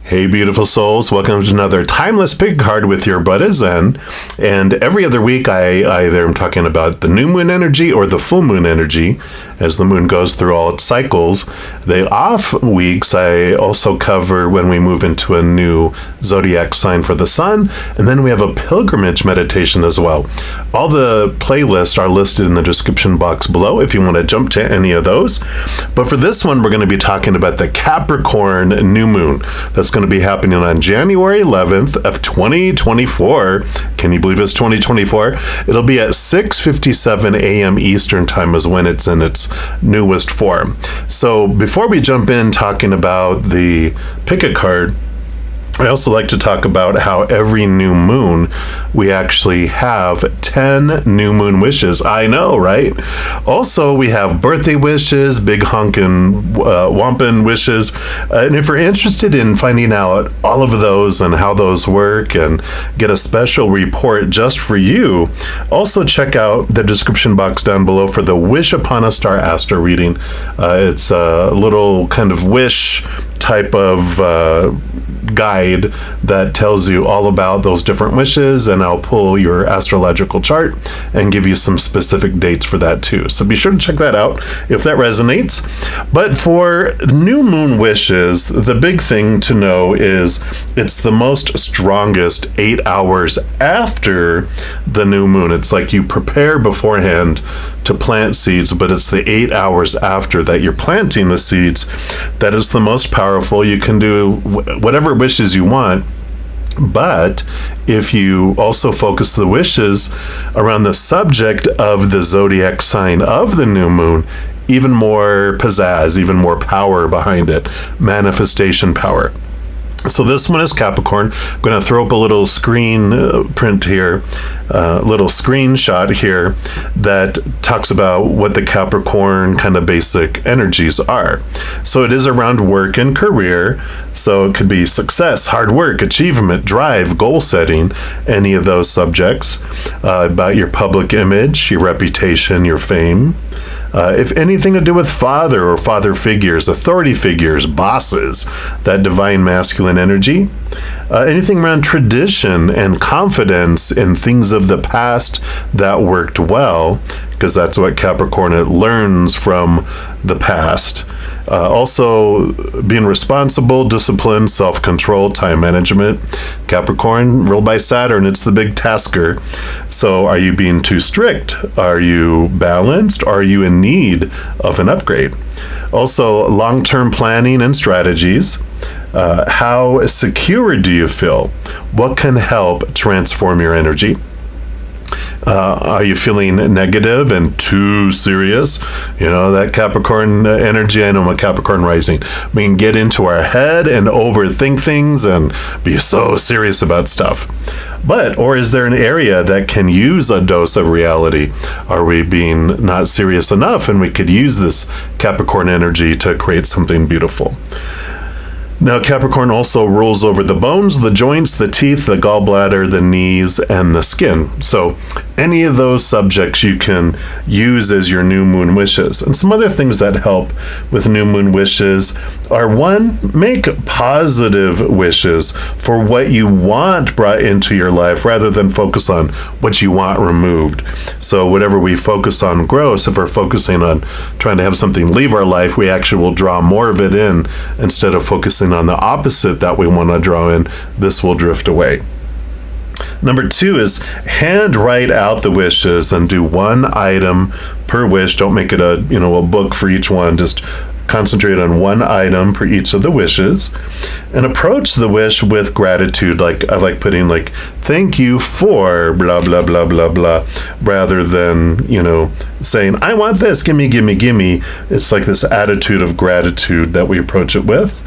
Hey, beautiful souls. Welcome to another Timeless Pick Card with your Buddha Zen. And every other week, I either am talking about the new moon energy or the full moon energy as the moon goes through all its cycles. The off weeks, I also cover when we move into a new zodiac sign for the sun. And then we have a pilgrimage meditation as well. All the playlists are listed in the description box below if you want to jump to any of those. But for this one, we're going to be talking about the Capricorn New Moon. That's going to be happening on January 11th of 2024. Can you believe it's 2024? It'll be at 6:57 a.m. Eastern time is when it's in its newest form. So before we jump in talking about the pick a card, I also like to talk about how every new moon we actually have 10 new moon wishes. I know, right? Also, we have birthday wishes, big honkin' wampin' wishes. And if you're interested in finding out all of those and how those work and get a special report just for you, also check out the description box down below for the Wish Upon a Star Astro reading. It's a little kind of wish type of guide that tells you all about those different wishes, and I'll pull your astrological chart and give you some specific dates for that too. So be sure to check that out if that resonates. But for new moon wishes, the big thing to know is it's the most strongest 8 hours after the new moon. It's like you prepare beforehand to plant seeds, but it's the 8 hours after that you're planting the seeds that is the most powerful. You can do whatever wishes you want, but if you also focus the wishes around the subject of the zodiac sign of the new moon, even more pizzazz, even more power behind it, manifestation power. So this one is Capricorn. I'm going to throw up a little screen print here, little screenshot here that talks about what the Capricorn kind of basic energies are. So it is around work and career. So it could be success, hard work, achievement, drive, goal setting, any of those subjects. About your public image, your reputation, your fame. If anything to do with father or father figures, authority figures, bosses, that divine masculine energy. Anything around tradition and confidence in things of the past that worked well, because that's what Capricorn learns from the past. Also, being responsible, disciplined, self-control, time management. Capricorn, ruled by Saturn, it's the big tasker. So are you being too strict? Are you balanced? Are you in need of an upgrade? Also, long-term planning and strategies. How secure do you feel? What can help transform your energy? Are you feeling negative and too serious? You know, that Capricorn energy, I know I'm a Capricorn rising. We can get into our head and overthink things and be so serious about stuff. Or is there an area that can use a dose of reality? Are we being not serious enough and we could use this Capricorn energy to create something beautiful? Now, Capricorn also rules over the bones, the joints, the teeth, the gallbladder, the knees, and the skin. So any of those subjects you can use as your new moon wishes. And some other things that help with new moon wishes are, one, make positive wishes for what you want brought into your life rather than focus on what you want removed. So whatever we focus on grows. If we're focusing on trying to have something leave our life, we actually will draw more of it in instead of focusing on the opposite that we want to draw in. This will drift away. Number 2 is handwrite out the wishes and do one item per wish. Don't make it a book for each one. Just concentrate on one item per each of the wishes and approach the wish with gratitude. Like I like putting thank you for blah blah blah blah blah, rather than saying I want this, gimme gimme gimme. It's like this attitude of gratitude that we approach it with.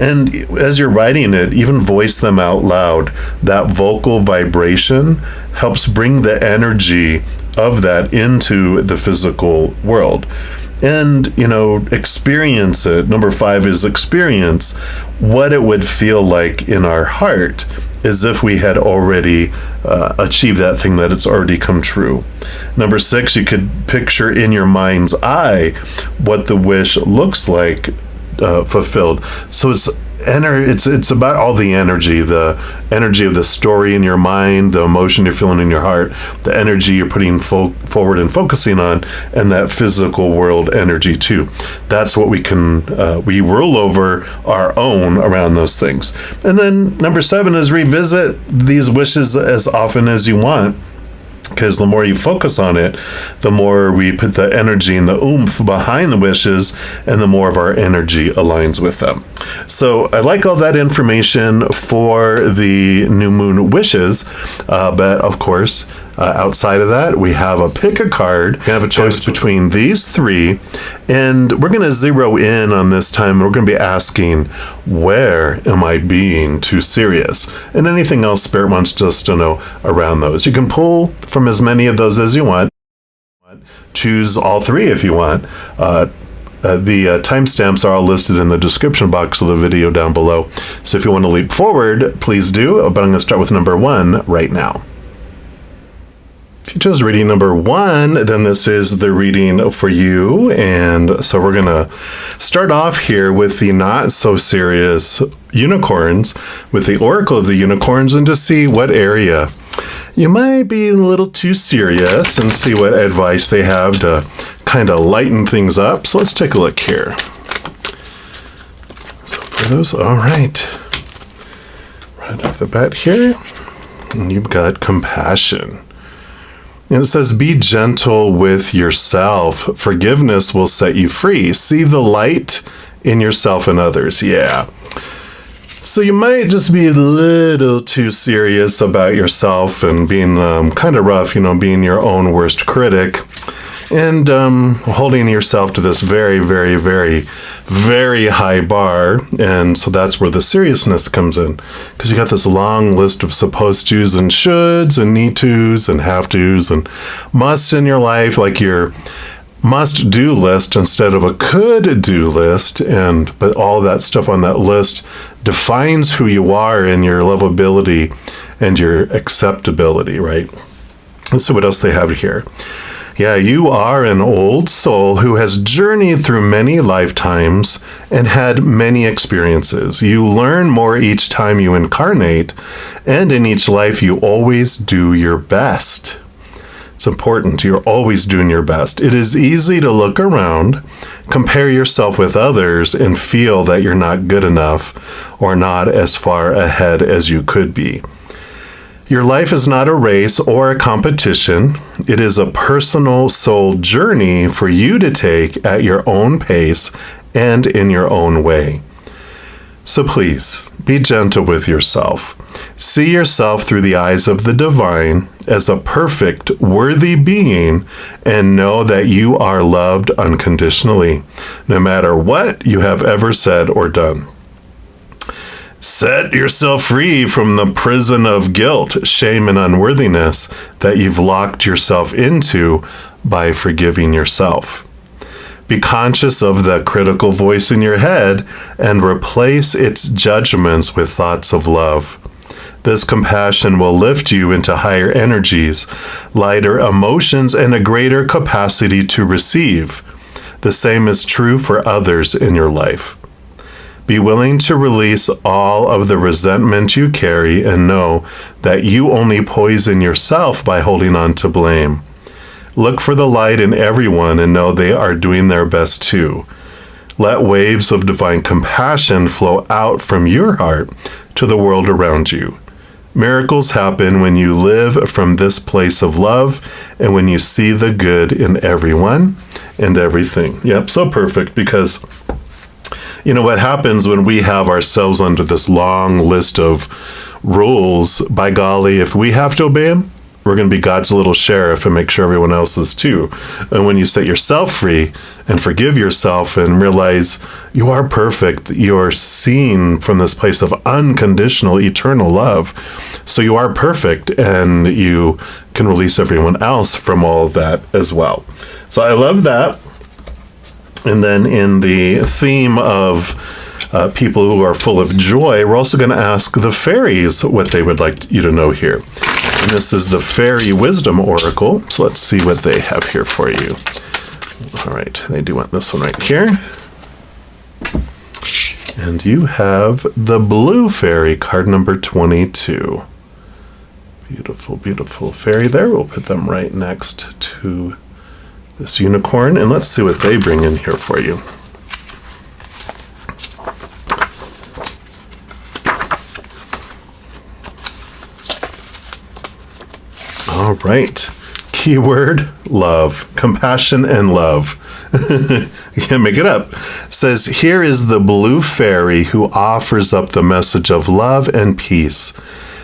And as you're writing it, even voice them out loud. That vocal vibration helps bring the energy of that into the physical world. And, experience it. Number 5 is experience what it would feel like in our heart as if we had already achieved that thing, that it's already come true. Number 6, you could picture in your mind's eye what the wish looks like fulfilled. So it's it's about all the energy of the story in your mind, the emotion you're feeling in your heart, the energy you're putting forward and focusing on, and that physical world energy too. That's what we rule over our own around those things. And then number 7 is revisit these wishes as often as you want. Because the more you focus on it, the more we put the energy and the oomph behind the wishes, and the more of our energy aligns with them. So I like all that information for the new moon wishes, but of course, outside of that, we have a pick a card. You have a choice between these 3, and we're going to zero in on this time. We're going to be asking, where am I being too serious? And anything else Spirit wants us to know around those. You can pull from as many of those as you want. Choose all 3 if you want. The timestamps are all listed in the description box of the video down below. So if you want to leap forward, please do. But I'm going to start with number 1 right now. If you chose reading number 1, then this is the reading for you. And so we're going to start off here with the not so serious unicorns, with the Oracle of the Unicorns, and to see what area you might be a little too serious, and see what advice they have to kind of lighten things up. So let's take a look here. So for those, all right. Right off the bat here, and you've got compassion. And it says, be gentle with yourself. Forgiveness will set you free. See the light in yourself and others. Yeah. So you might just be a little too serious about yourself and being kind of rough, being your own worst critic, and holding yourself to this very, very, very, very high bar. And so that's where the seriousness comes in, because you got this long list of supposed tos and shoulds and need tos and have tos and musts in your life, like your must-do list instead of a could-do list. But all that stuff on that list defines who you are and your lovability and your acceptability, right? Let's see what else they have here. Yeah, you are an old soul who has journeyed through many lifetimes and had many experiences. You learn more each time you incarnate, and in each life you always do your best. It's important. You're always doing your best. It is easy to look around, compare yourself with others, and feel that you're not good enough or not as far ahead as you could be. Your life is not a race or a competition. It is a personal soul journey for you to take at your own pace and in your own way. So please, be gentle with yourself. See yourself through the eyes of the divine as a perfect, worthy being, and know that you are loved unconditionally, no matter what you have ever said or done. Set yourself free from the prison of guilt, shame, and unworthiness that you've locked yourself into by forgiving yourself. Be conscious of the critical voice in your head and replace its judgments with thoughts of love. This compassion will lift you into higher energies, lighter emotions, and a greater capacity to receive. The same is true for others in your life. Be willing to release all of the resentment you carry and know that you only poison yourself by holding on to blame. Look for the light in everyone and know they are doing their best too. Let waves of divine compassion flow out from your heart to the world around you. Miracles happen when you live from this place of love and when you see the good in everyone and everything. Yep, so perfect, because what happens when we have ourselves under this long list of rules, by golly, if we have to obey them, we're going to be God's little sheriff and make sure everyone else is too. And when you set yourself free and forgive yourself and realize you are perfect, you're seen from this place of unconditional, eternal love. So you are perfect, and you can release everyone else from all of that as well. So I love that. And then in the theme of people who are full of joy, we're also going to ask the fairies what they would like you to know here. And this is the Fairy Wisdom Oracle. So let's see what they have here for you. All right, they do want this one right here. And you have the blue fairy, card number 22. Beautiful, beautiful fairy there. We'll put them right next to this unicorn, and let's see what they bring in here for you. All right. Keyword, love. Compassion and love. You can't make it up. Says, here is the blue fairy who offers up the message of love and peace.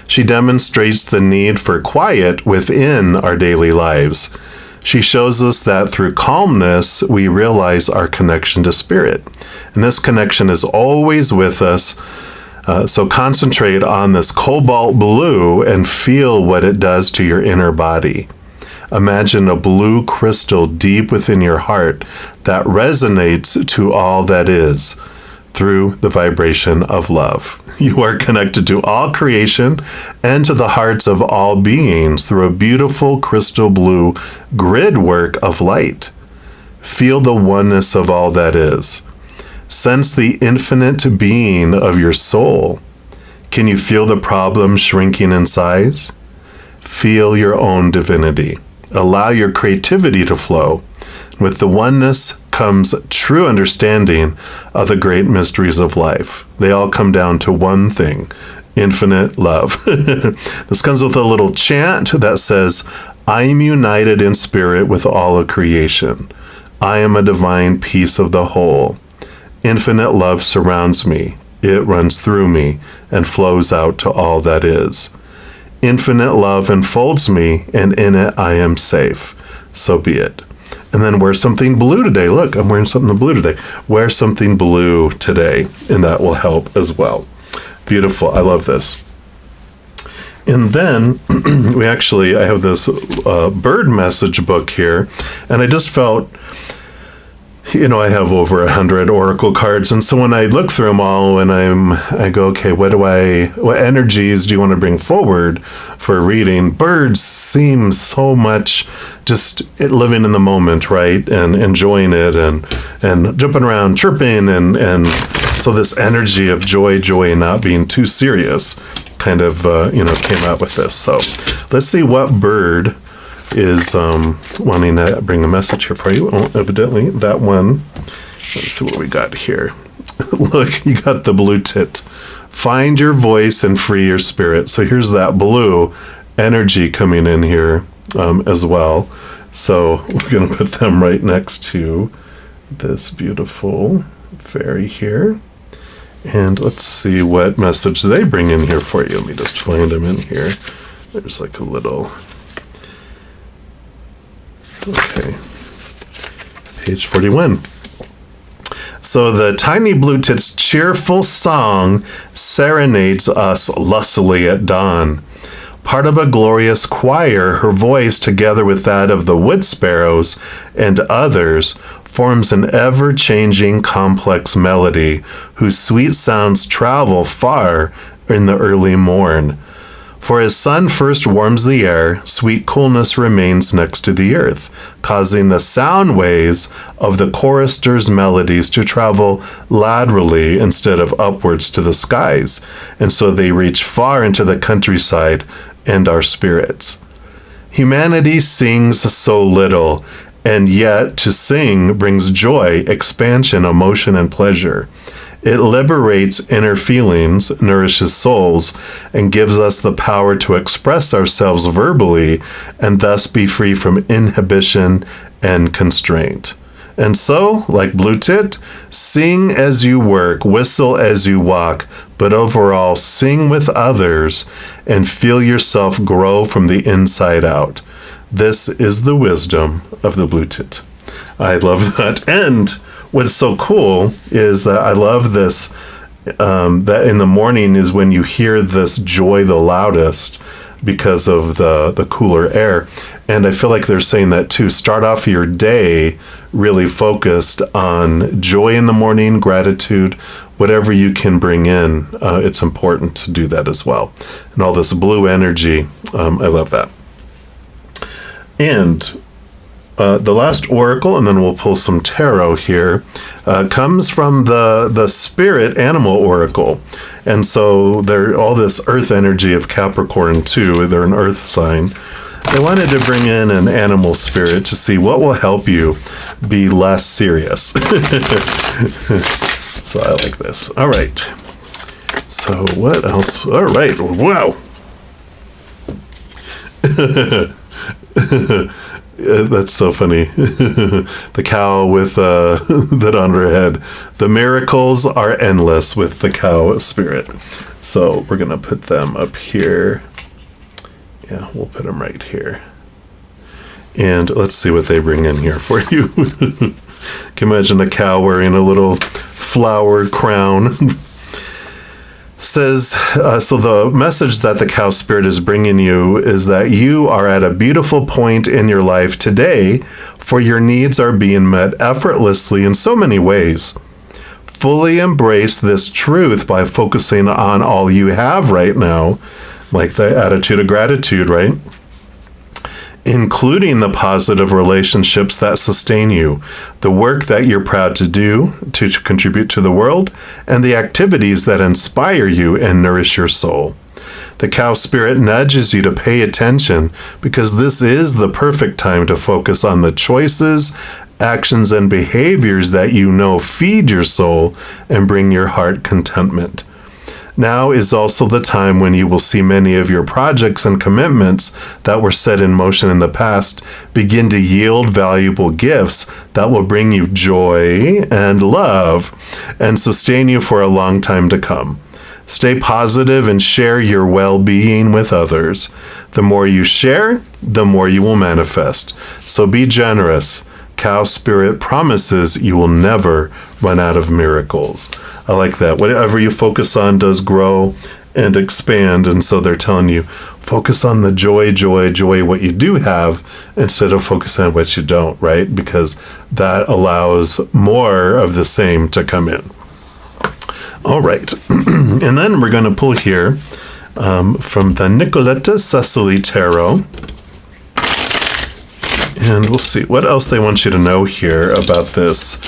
She demonstrates the need for quiet within our daily lives. She shows us that through calmness, we realize our connection to spirit. And this connection is always with us. So concentrate on this cobalt blue and feel what it does to your inner body. Imagine a blue crystal deep within your heart that resonates to all that is through the vibration of love. You are connected to all creation and to the hearts of all beings through a beautiful crystal blue grid work of light. Feel the oneness of all that is. Sense the infinite being of your soul. Can you feel the problem shrinking in size? Feel your own divinity. Allow your creativity to flow. With the oneness comes true understanding of the great mysteries of life. They all come down to one thing: infinite love. This comes with a little chant that says, I am united in spirit with all of creation. I am a divine piece of the whole. Infinite love surrounds me. It runs through me and flows out to all that is. Infinite love enfolds me, and in it I am safe. So be it. And then wear something blue today. Look, I'm wearing something blue today. Wear something blue today, and that will help as well. Beautiful. I love this. And then I have this bird message book here, and I just felt, I have over 100 oracle cards, and so when I look through them all, and I go, okay, what energies do you want to bring forward for reading? Birds seem so much just living in the moment, right, and enjoying it, and jumping around, chirping, and so this energy of joy, and not being too serious, kind of came out with this. So let's see what bird is wanting to bring a message here for you. Oh, evidently that one. Let's see what we got here. Look, you got the blue tit. Find your voice and free your spirit. So here's that blue energy coming in here as well. So we're going to put them right next to this beautiful fairy here. And let's see what message they bring in here for you. Let me just find them in here. There's like a little... Okay, page 41. So the tiny blue tit's cheerful song serenades us lustily at dawn. Part of a glorious choir, her voice, together with that of the wood sparrows and others, forms an ever-changing complex melody whose sweet sounds travel far in the early morn. For as sun first warms the air, sweet coolness remains next to the earth, causing the sound waves of the choristers' melodies to travel laterally instead of upwards to the skies, and so they reach far into the countryside and our spirits. Humanity sings so little, and yet to sing brings joy, expansion, emotion, and pleasure. It liberates inner feelings, nourishes souls, and gives us the power to express ourselves verbally and thus be free from inhibition and constraint. And so, like Blue Tit, sing as you work, whistle as you walk, but overall sing with others and feel yourself grow from the inside out. This is the wisdom of the Blue Tit. I love that. And what's so cool is that I love this, that in the morning is when you hear this joy the loudest because of the cooler air. And I feel like they're saying that too. Start off your day really focused on joy in the morning, gratitude, whatever you can bring in. It's important to do that as well. And all this blue energy, I love that. And the last oracle, and then we'll pull some tarot here, comes from the spirit animal oracle. And so they're all this earth energy of Capricorn too. They're an earth sign. I wanted to bring in an animal spirit to see what will help you be less serious. So I like this. All right. So what else? All right. Wow. That's so funny. The cow with that on her head. The miracles are endless with the cow spirit. So we're going to put them up here. Yeah, we'll put them right here. And let's see what they bring in here for you. Can you imagine a cow wearing a little flower crown? Says, so the message that the cow spirit is bringing you is that you are at a beautiful point in your life today, for your needs are being met effortlessly in so many ways. Fully embrace this truth by focusing on all you have right now, like the attitude of gratitude, right? Including the positive relationships that sustain you, the work that you're proud to do to contribute to the world, and the activities that inspire you and nourish your soul. The cow spirit nudges you to pay attention because this is the perfect time to focus on the choices, actions, and behaviors that you know feed your soul and bring your heart contentment. Now is also the time when you will see many of your projects and commitments that were set in motion in the past begin to yield valuable gifts that will bring you joy and love and sustain you for a long time to come. Stay positive and share your well-being with others. The more you share, the more you will manifest. So be generous. Cow spirit promises you will never run out of miracles. I like that. Whatever you focus on does grow and expand. And so they're telling you, focus on the joy, what you do have, instead of focusing on what you don't, right? Because that allows more of the same to come in. All right. And then we're going to pull here from the Nicoletta Cecily Tarot. And we'll see what else they want you to know here about this.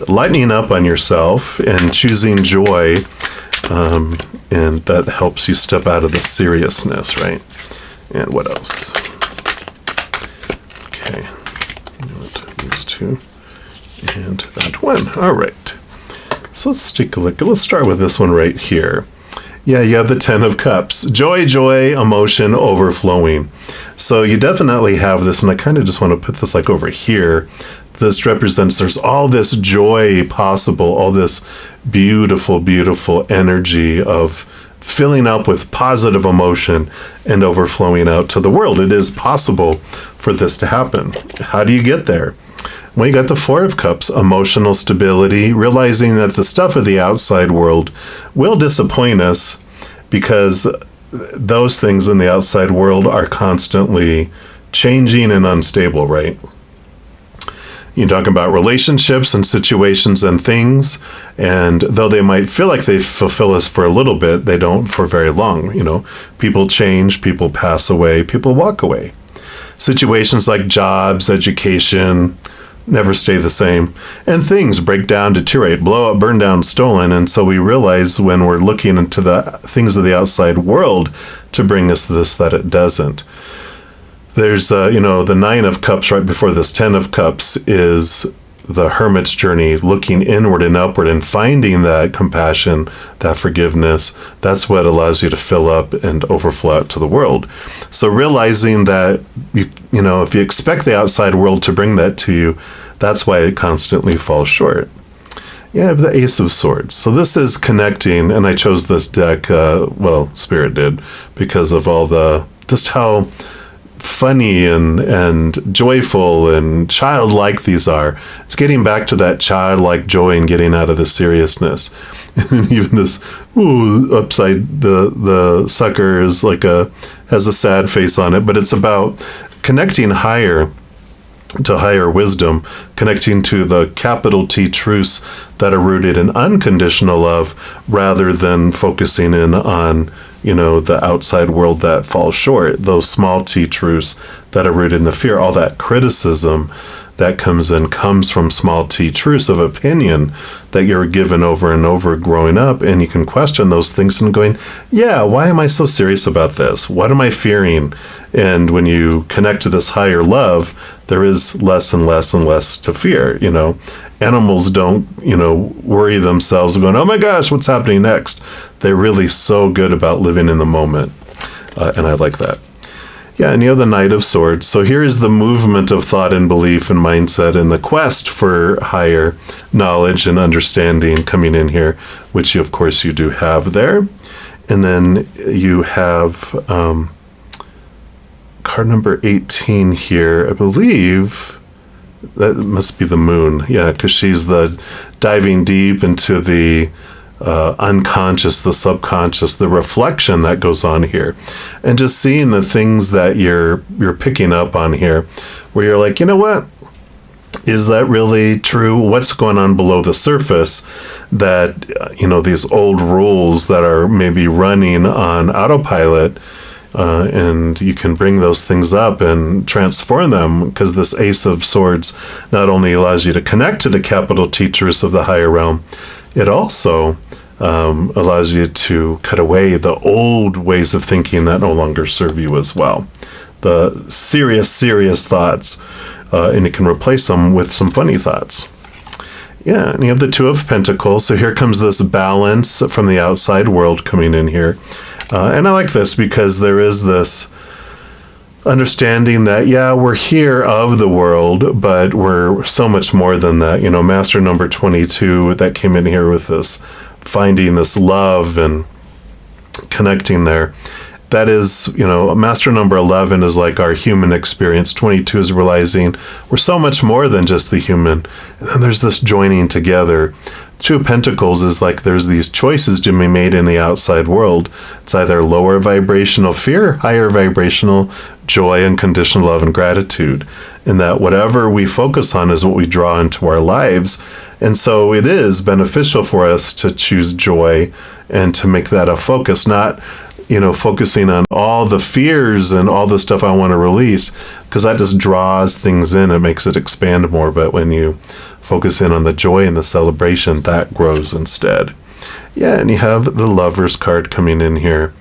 Lightening up on yourself and choosing joy, and that helps you step out of the seriousness, right? And what else? Okay, these two and that one. All right, so let's take a look. Let's start with this one right here. Yeah, you have the 10 of Cups. Joy, emotion overflowing. So you definitely have this, and I kind of just want to put this like over here. This represents there's all this joy possible, all this beautiful, beautiful energy of filling up with positive emotion and overflowing out to the world. It is possible for this to happen. How do you get there? Well, you got the 4 of Cups, emotional stability, realizing that the stuff of the outside world will disappoint us because those things in the outside world are constantly changing and unstable, right? You talk about relationships and situations and things, and though they might feel like they fulfill us for a little bit, they don't for very long. You know, people change, people pass away, people walk away. Situations like jobs, education, never stay the same, and things break down, deteriorate, blow up, burn down, stolen. And so we realize when we're looking into the things of the outside world to bring us this, that it doesn't. There's, the 9 of Cups right before this 10 of Cups is the hermit's journey, looking inward and upward and finding that compassion, that forgiveness. That's what allows you to fill up and overflow out to the world. So realizing that, if you expect the outside world to bring that to you, that's why it constantly falls short. You have the Ace of Swords. So this is connecting, and I chose this deck, Spirit did, because of just how funny and joyful and childlike these are. It's getting back to that childlike joy and getting out of the seriousness. And even this upside the sucker is has a sad face on it, but it's about connecting higher to higher wisdom, connecting to the capital T truths that are rooted in unconditional love, rather than focusing in on, the outside world that falls short, those small T truths that are rooted in the fear. All that criticism that comes from small T truths of opinion that you're given over and over growing up, and you can question those things and going, yeah, why am I so serious about this? What am I fearing? And when you connect to this higher love, there is less and less and less to fear. Animals don't, worry themselves going, oh my gosh, what's happening next? They're really so good about living in the moment. And I like that. Yeah, and you have the Knight of Swords. So here is the movement of thought and belief and mindset and the quest for higher knowledge and understanding coming in here, which of course you do have there. And then you have card number 18 here. I believe that must be the Moon. Yeah, because she's the diving deep into the unconscious, the subconscious, the reflection that goes on here, and just seeing the things that you're picking up on here, where you're like, what? Is that really true? What's going on below the surface that, these old rules that are maybe running on autopilot, and you can bring those things up and transform them, because this Ace of Swords not only allows you to connect to the capital T truths of the higher realm, it also allows you to cut away the old ways of thinking that no longer serve you as well. The serious thoughts, and you can replace them with some funny thoughts. Yeah, and you have the Two of Pentacles. So here comes this balance from the outside world coming in here. And I like this because there is this understanding that, we're here of the world, but we're so much more than that. Master number 22 that came in here with this, finding this love and connecting there. That is, master number 11 is like our human experience. 22 is realizing we're so much more than just the human. And then there's this joining together. Two of Pentacles is like there's these choices to be made in the outside world. It's either lower vibrational fear, higher vibrational joy, unconditional love, and gratitude. And that whatever we focus on is what we draw into our lives. And so it is beneficial for us to choose joy and to make that a focus, not focusing on all the fears and all the stuff I want to release, because that just draws things in. It makes it expand more. But when you focus in on the joy and the celebration, that grows instead. Yeah, and you have the Lovers card coming in here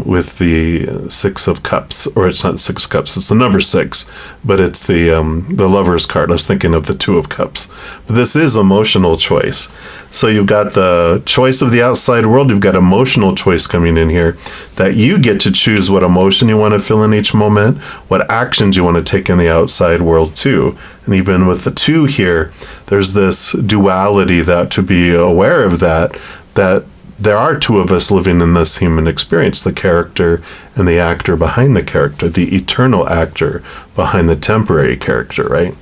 with the Six of Cups, or it's not Six of Cups, it's the number 6, but it's the Lovers card. I was thinking of the Two of Cups. But this is emotional choice. So you've got the choice of the outside world, you've got emotional choice coming in here, that you get to choose what emotion you want to feel in each moment, what actions you want to take in the outside world too. And even with the 2 here, there's this duality that to be aware of that there are 2 of us living in this human experience, the character and the actor behind the character, the eternal actor behind the temporary character, right?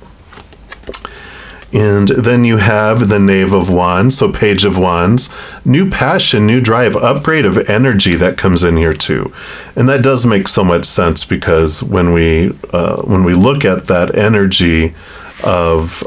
And then you have the Knave of Wands, so Page of Wands, new passion, new drive, upgrade of energy that comes in here too. And that does make so much sense, because when we look at that energy of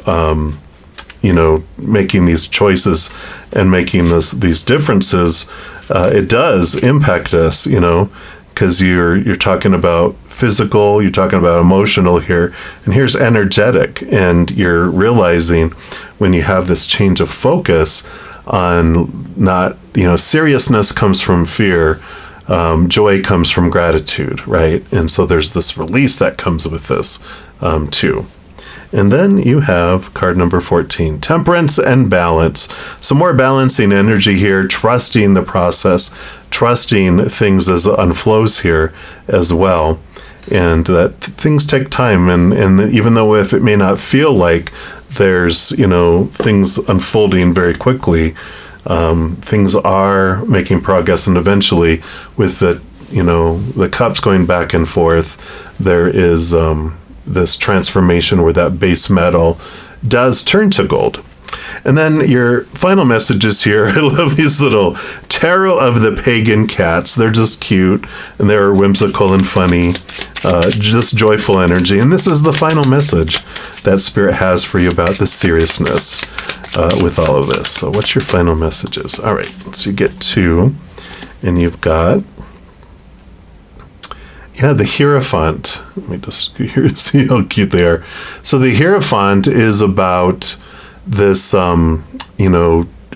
making these choices and making these differences, it does impact us, because you're talking about physical, you're talking about emotional here, and here's energetic, and you're realizing when you have this change of focus on not, seriousness comes from fear, joy comes from gratitude, right? And so there's this release that comes with this too. And then you have card number 14, Temperance and Balance. Some more balancing energy here, trusting the process, trusting things as it unflows here as well. And that things take time. And even though if it may not feel like there's, things unfolding very quickly, things are making progress. And eventually with the cups going back and forth, there is this transformation where that base metal does turn to gold. And then your final messages here, I love these little Tarot of the Pagan Cats. They're just cute, and they're whimsical and funny. Just joyful energy. And this is the final message that Spirit has for you about the seriousness with all of this. So what's your final messages? All right, so you get 2, and you've got, the Hierophant. Let me just see how cute they are. So the Hierophant is about this,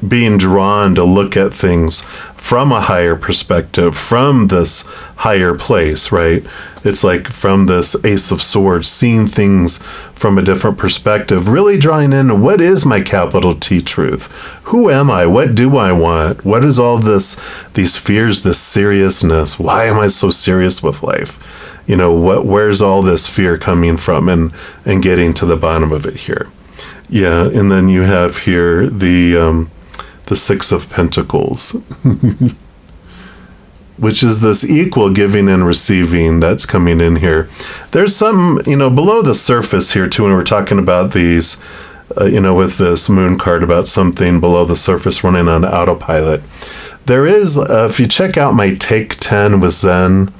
being drawn to look at things from a higher perspective, from this higher place, right? It's like from this Ace of Swords, seeing things from a different perspective, really drawing in, what is my capital T truth? Who am I? What do I want? What is all this, these fears, this seriousness? Why am I so serious with life? Where's all this fear coming from, and getting to the bottom of it here. Yeah, and then you have here the 6 of Pentacles, which is this equal giving and receiving that's coming in here. There's some, below the surface here too, when we're talking about these, with this moon card about something below the surface running on autopilot. There is, if you check out my Take 10 with Zen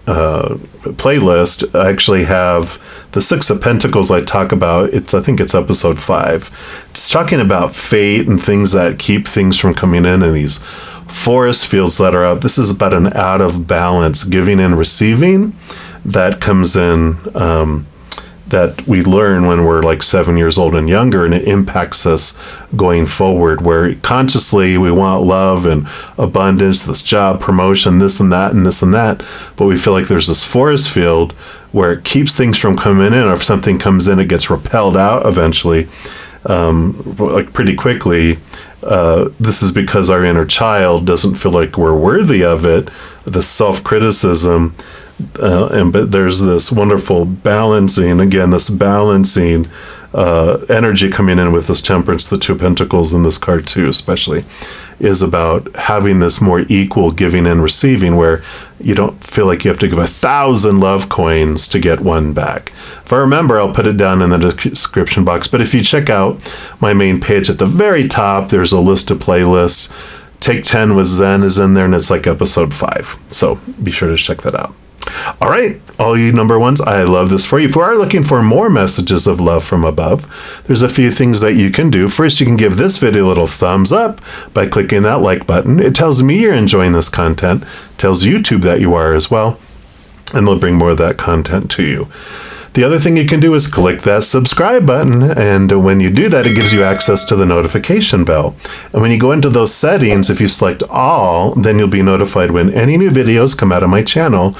playlist, I actually have the 6 of Pentacles I talk about. I think it's episode 5. It's talking about fate and things that keep things from coming in, and these forest fields that are up. This is about an out of balance giving and receiving that comes in, that we learn when we're like 7 years old and younger, and it impacts us going forward, where consciously we want love and abundance, this job, promotion, this and that, and this and that, but we feel like there's this forest field where it keeps things from coming in, or if something comes in, it gets repelled out eventually, like pretty quickly. This is because our inner child doesn't feel like we're worthy of it, the self-criticism, but there's this wonderful balancing, again, this balancing energy coming in with this Temperance, the 2 of Pentacles, and this card too, especially, is about having this more equal giving and receiving, where you don't feel like you have to give 1,000 love coins to get 1 back. If I remember, I'll put it down in the description box, but if you check out my main page at the very top, there's a list of playlists. Take 10 with Zen is in there, and it's like episode 5. So be sure to check that out. All right, all you number ones, I love this for you. If you are looking for more messages of love from above, there's a few things that you can do. First, you can give this video a little thumbs up by clicking that like button. It tells me you're enjoying this content, tells YouTube that you are as well, and they'll bring more of that content to you. The other thing you can do is click that subscribe button, and when you do that, it gives you access to the notification bell. And when you go into those settings, if you select all, then you'll be notified when any new videos come out of my channel.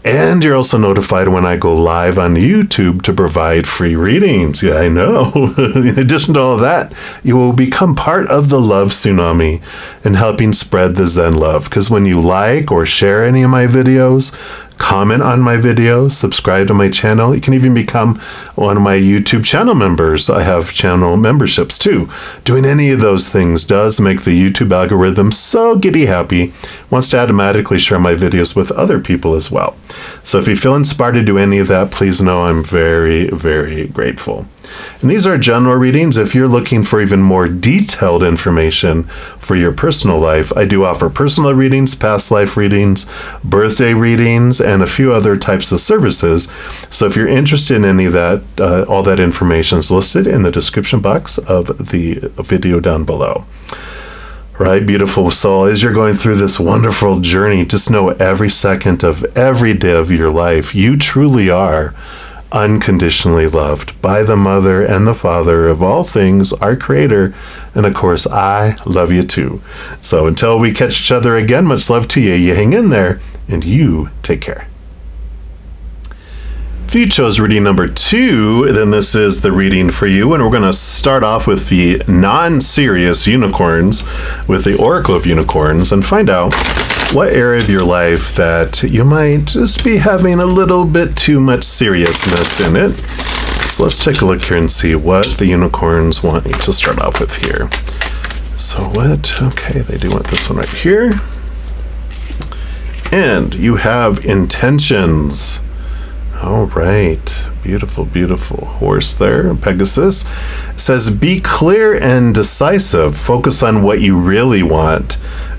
And you're also notified when I go live on YouTube to provide free readings. Yeah, I know. In addition to all of that, you will become part of the love tsunami and helping spread the Zen love. Because when you like or share any of my videos, comment on my videos, subscribe to my channel, you can even become one of my YouTube channel members. I have channel memberships too. Doing any of those things does make the YouTube algorithm so giddy happy, wants to automatically share my videos with other people as well. So if you feel inspired to do any of that, please know I'm very, very grateful. And these are general readings. If you're looking for even more detailed information for your personal life, I do offer personal readings, past life readings, birthday readings, and a few other types of services. So if you're interested in any of that, all that information is listed in the description box of the video down below. Right, beautiful soul, as you're going through this wonderful journey, just know every second of every day of your life, you truly are unconditionally loved by the Mother and the Father of all things, our Creator, and of course, I love you too. So until we catch each other again, much love to you. You hang in there, and you take care. If you chose reading number 2, then this is the reading for you, and we're going to start off with the non-serious unicorns, with the Oracle of Unicorns, and find out what area of your life that you might just be having a little bit too much seriousness in it. So let's take a look here and see what the unicorns want you to start off with here. So what? Okay, they do want this one right here. And you have intentions. All right. Beautiful, beautiful horse there. Pegasus says, be clear and decisive. Focus on what you really want.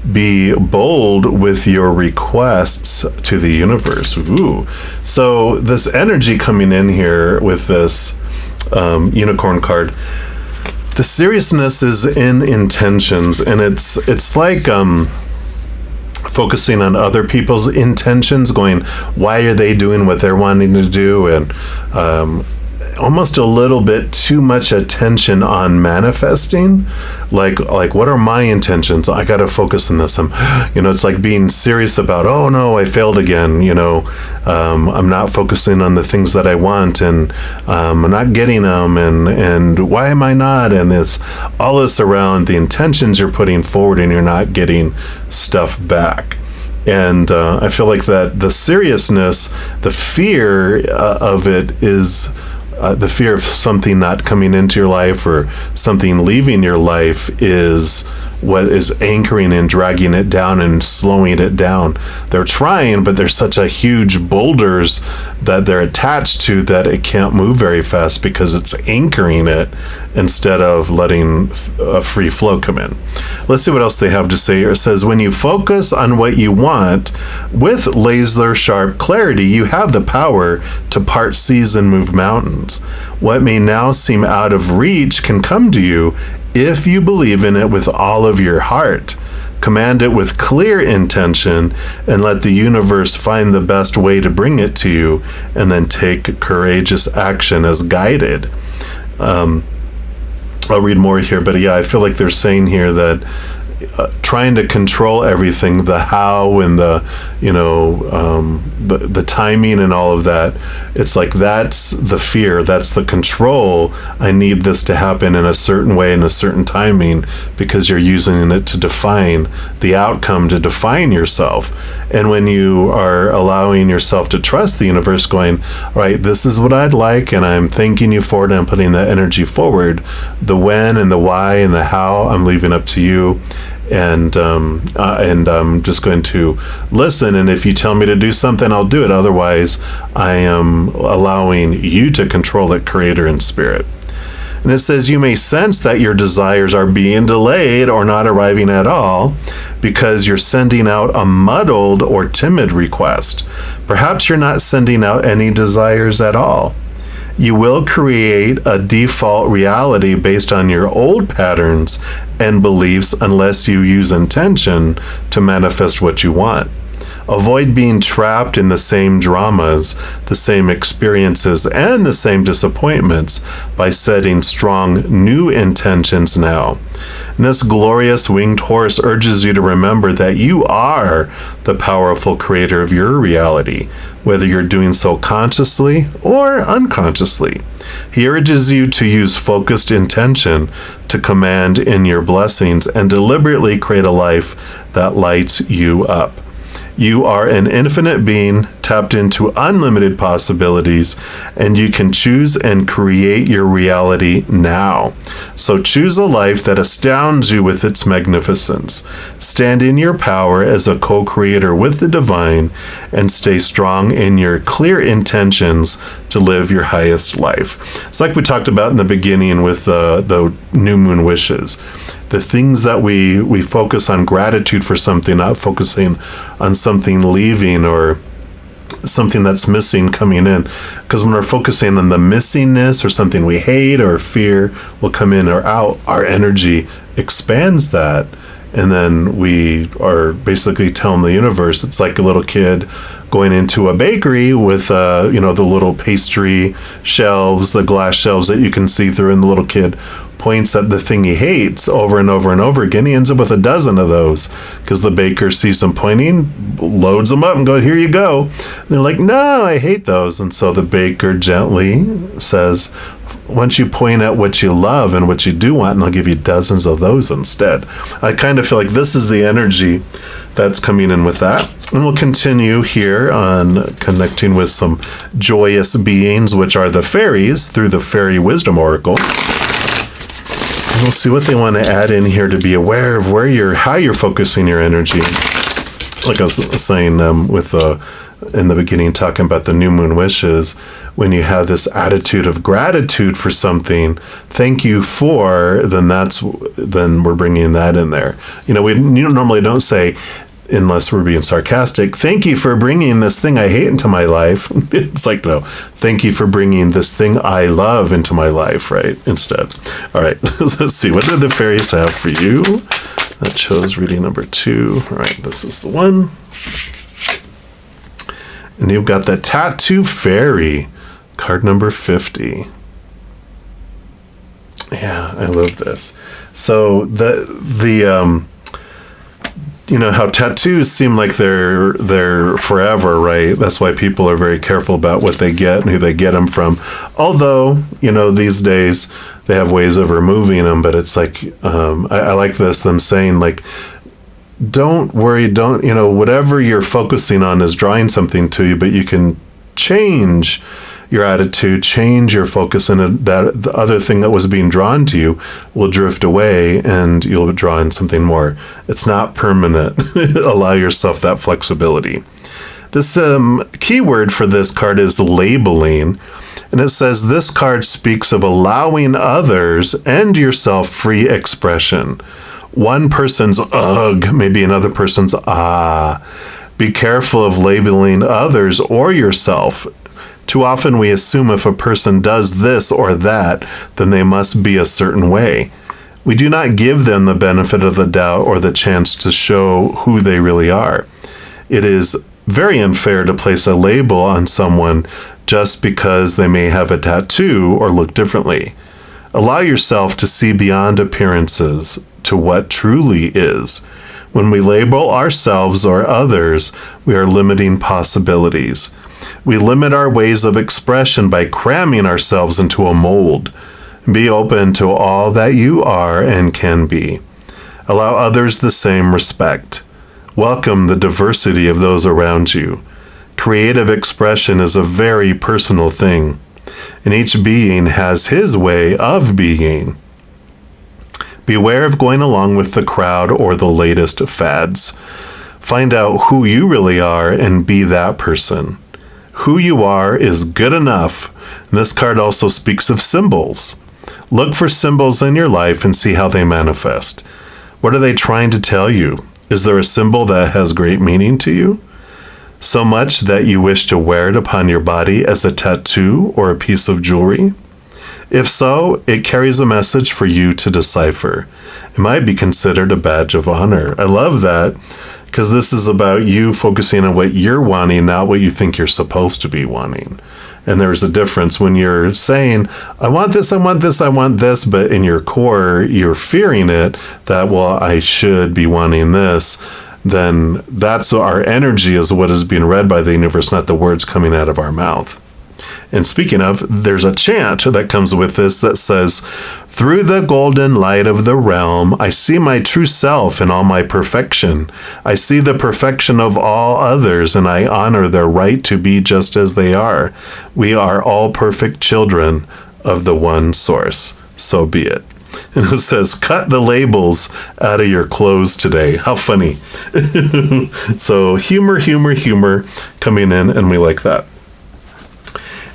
Be bold with your requests to the universe. Ooh. So this energy coming in here with this unicorn card, the seriousness is in intentions, and it's like focusing on other people's intentions, going, why are they doing what they're wanting to do, and almost a little bit too much attention on manifesting, like what are my intentions? I got to focus on this. It's like being serious about, oh no, I failed again. I'm not focusing on the things that I want, and I'm not getting them, and why am I not? And all this around the intentions you're putting forward, and you're not getting stuff back. And I feel like that the seriousness, the fear of it is the fear of something not coming into your life or something leaving your life is what is anchoring and dragging it down and slowing it down. They're trying, but there's such a huge boulders that they're attached to that it can't move very fast because it's anchoring it instead of letting a free flow come in. Let's see what else they have to say here. It says, when you focus on what you want with laser sharp clarity, you have the power to part seas and move mountains. What may now seem out of reach can come to you if you believe in it with all of your heart. Command it with clear intention and let the universe find the best way to bring it to you, and then take courageous action as guided. I'll read more here, but yeah, I feel like they're saying here that trying to control everything, the how and the timing and all of that, it's like that's the fear, that's the control. I need this to happen in a certain way, in a certain timing, because you're using it to define the outcome, to define yourself. And when you are allowing yourself to trust the universe, going, all right, this is what I'd like, and I'm thanking you for it, and I'm putting that energy forward, the when and the why and the how, I'm leaving up to you. And I'm just going to listen, and if you tell me to do something, I'll do it. Otherwise, I am allowing you to control it, creator and spirit. And it says, you may sense that your desires are being delayed or not arriving at all because you're sending out a muddled or timid request. Perhaps you're not sending out any desires at all. You will create a default reality based on your old patterns and beliefs unless you use intention to manifest what you want. Avoid being trapped in the same dramas, the same experiences, and the same disappointments by setting strong new intentions now. And this glorious winged horse urges you to remember that you are the powerful creator of your reality, whether you're doing so consciously or unconsciously. He urges you to use focused intention to command in your blessings and deliberately create a life that lights you up. You are an infinite being tapped into unlimited possibilities, and you can choose and create your reality now. So choose a life that astounds you with its magnificence. Stand in your power as a co-creator with the divine, and stay strong in your clear intentions to live your highest life. It's like we talked about in the beginning with the new moon wishes. The things that we focus on, gratitude for something, not focusing on something leaving or something that's missing coming in. Because when we're focusing on the missingness or something we hate or fear will come in or out, our energy expands that. And then we are basically telling the universe, it's like a little kid going into a bakery with, the little pastry shelves, the glass shelves that you can see through, and the little kid points at the thing he hates over and over and over again. He ends up with a dozen of those because the baker sees them pointing, loads them up and goes, here you go. And they're like, no, I hate those. And so the baker gently says, once you point at what you love and what you do want, and I'll give you dozens of those instead. I kind of feel like this is the energy that's coming in with that. And we'll continue here on connecting with some joyous beings, which are the fairies, through the Fairy Wisdom Oracle. And we'll see what they want to add in here to be aware of how you're focusing your energy. Like I was saying with the in the beginning talking about the new moon wishes, when you have this attitude of gratitude for something, thank you for, then we're bringing that in there. We normally don't say, unless we're being sarcastic, thank you for bringing this thing I hate into my life. It's like, no, thank you for bringing this thing I love into my life, right? Instead. All right, let's see. What did the fairies have for you? That chose reading number 2. All right, this is the one. And you've got the Tattoo Fairy, card number 50. Yeah, I love this. So how tattoos seem like they're forever, right? That's why people are very careful about what they get and who they get them from. Although, these days they have ways of removing them, but it's like, I like them saying, like, don't worry, whatever you're focusing on is drawing something to you, but you can change your attitude, change your focus, and that the other thing that was being drawn to you will drift away and you'll draw in something more. It's not permanent. Allow yourself that flexibility. This keyword for this card is labeling. And it says this card speaks of allowing others and yourself free expression. One person's ugh, maybe another person's ah. Be careful of labeling others or yourself. Too often we assume if a person does this or that, then they must be a certain way. We do not give them the benefit of the doubt or the chance to show who they really are. It is very unfair to place a label on someone just because they may have a tattoo or look differently. Allow yourself to see beyond appearances to what truly is. When we label ourselves or others, we are limiting possibilities. We limit our ways of expression by cramming ourselves into a mold. Be open to all that you are and can be. Allow others the same respect. Welcome the diversity of those around you. Creative expression is a very personal thing, and each being has his way of being. Beware of going along with the crowd or the latest fads. Find out who you really are and be that person. Who you are is good enough. And this card also speaks of symbols. Look for symbols in your life and see how they manifest. What are they trying to tell you? Is there a symbol that has great meaning to you? So much that you wish to wear it upon your body as a tattoo or a piece of jewelry? If so, it carries a message for you to decipher. It might be considered a badge of honor. I love that, because this is about you focusing on what you're wanting, not what you think you're supposed to be wanting. And there's a difference when you're saying, I want this, I want this, I want this, but in your core, you're fearing it, that, well, I should be wanting this. Then that's our energy is what is being read by the universe, not the words coming out of our mouth. And speaking of, there's a chant that comes with this that says, through the golden light of the realm, I see my true self in all my perfection. I see the perfection of all others, and I honor their right to be just as they are. We are all perfect children of the one source. So be it. And it says, cut the labels out of your clothes today. How funny. So humor coming in, and we like that.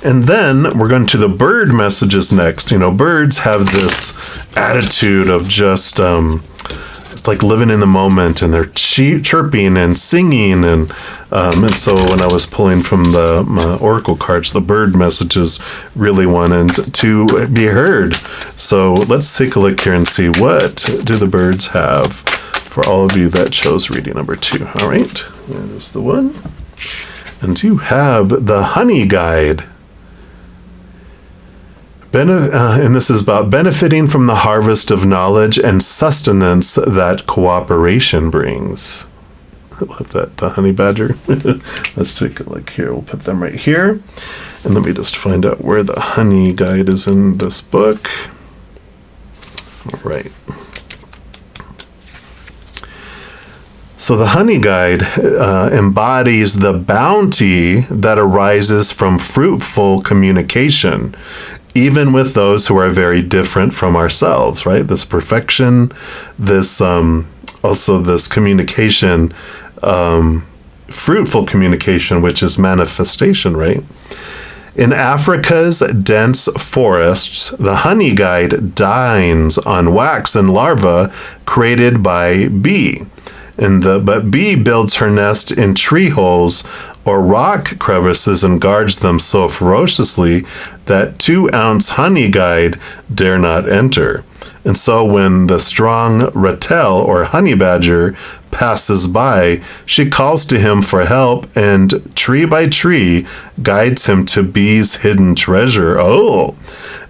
And then we're going to the bird messages next. Birds have this attitude of just it's like living in the moment, and they're chirping and singing. And so when I was pulling from my oracle cards, the bird messages really wanted to be heard. So let's take a look here and see what do the birds have for all of you that chose reading number 2. All right, there's the one. And you have the honey guide. And this is about benefiting from the harvest of knowledge and sustenance that cooperation brings. I love that, the honey badger. Let's take a look here. We'll put them right here. And let me just find out where the honey guide is in this book. All right. So the honey guide embodies the bounty that arises from fruitful communication, even with those who are very different from ourselves, right? This perfection, this also this communication fruitful communication, which is manifestation, right? In Africa's dense forests, the honey guide dines on wax and larvae created by bee. But bee builds her nest in tree holes or rock crevices and guards them so ferociously that 2-ounce honey guide dare not enter. And so when the strong ratel or honey badger passes by, she calls to him for help and tree by tree guides him to bee's hidden treasure. Oh!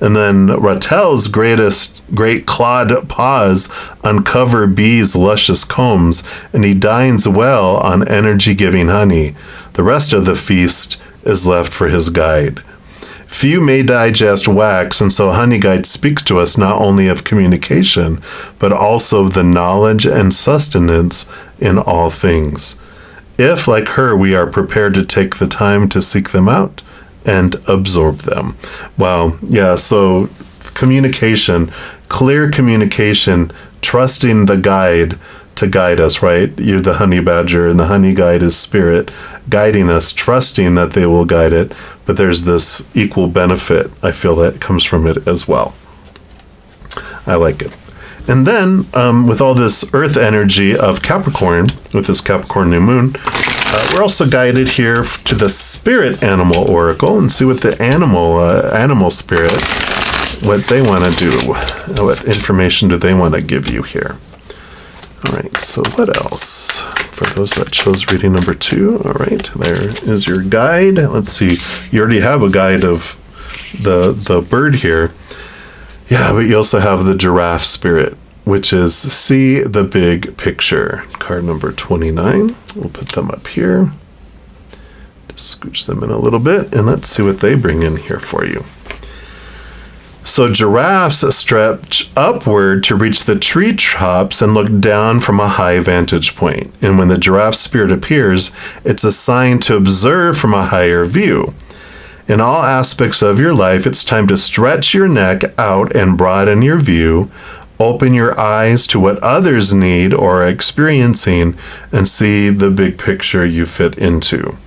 And then ratel's great clawed paws uncover bee's luscious combs, and he dines well on energy-giving honey. The rest of the feast is left for his guide. Few may digest wax, and so Honey Guide speaks to us not only of communication, but also of the knowledge and sustenance in all things. If, like her, we are prepared to take the time to seek them out and absorb them. Wow, yeah, so communication, clear communication, trusting the guide to guide us, right? You're the honey badger, and the honey guide is spirit guiding us, trusting that they will guide it. But there's this equal benefit, I feel, that comes from it as well. I like it. And then, with all this earth energy of Capricorn, with this Capricorn New Moon, we're also guided here to the spirit animal oracle and see what the animal spirit, what they want to do. What information do they want to give you here? All right, so what else? For those that chose reading number 2, all right, there is your guide. Let's see, you already have a guide of the bird here. Yeah, but you also have the giraffe spirit, which is see the big picture. Card number 29. We'll put them up here. Just scooch them in a little bit, and let's see what they bring in here for you. So giraffes stretch upward to reach the tree tops and look down from a high vantage point. And when the giraffe spirit appears, it's a sign to observe from a higher view. In all aspects of your life, it's time to stretch your neck out and broaden your view, open your eyes to what others need or are experiencing, and see the big picture you fit into.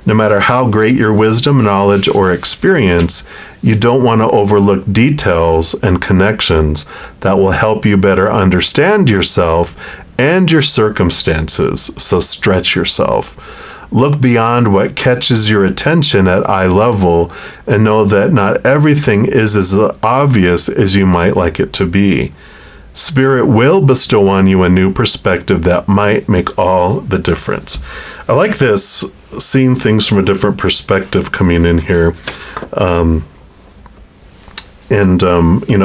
No matter how great your wisdom, knowledge, or experience, you don't want to overlook details and connections that will help you better understand yourself and your circumstances. So stretch yourself. Look beyond what catches your attention at eye level and know that not everything is as obvious as you might like it to be. Spirit will bestow on you a new perspective that might make all the difference. I like this, seeing things from a different perspective coming in here.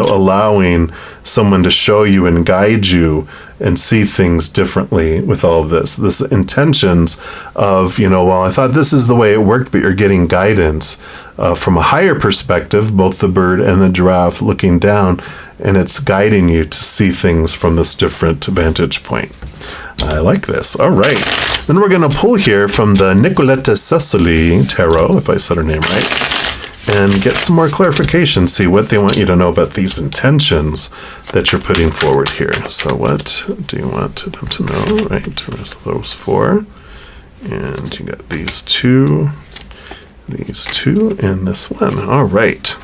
Allowing someone to show you and guide you and see things differently with all of this. This intentions of, I thought this is the way it worked, but you're getting guidance from a higher perspective, both the bird and the giraffe looking down, and it's guiding you to see things from this different vantage point. I like this. All right. Then we're going to pull here from the Nicoletta Cecily Tarot, if I said her name right, and get some more clarification, see what they want you to know about these intentions that you're putting forward here. So what do you want them to know, right? There's those 4. And you got these two, and this one. All right.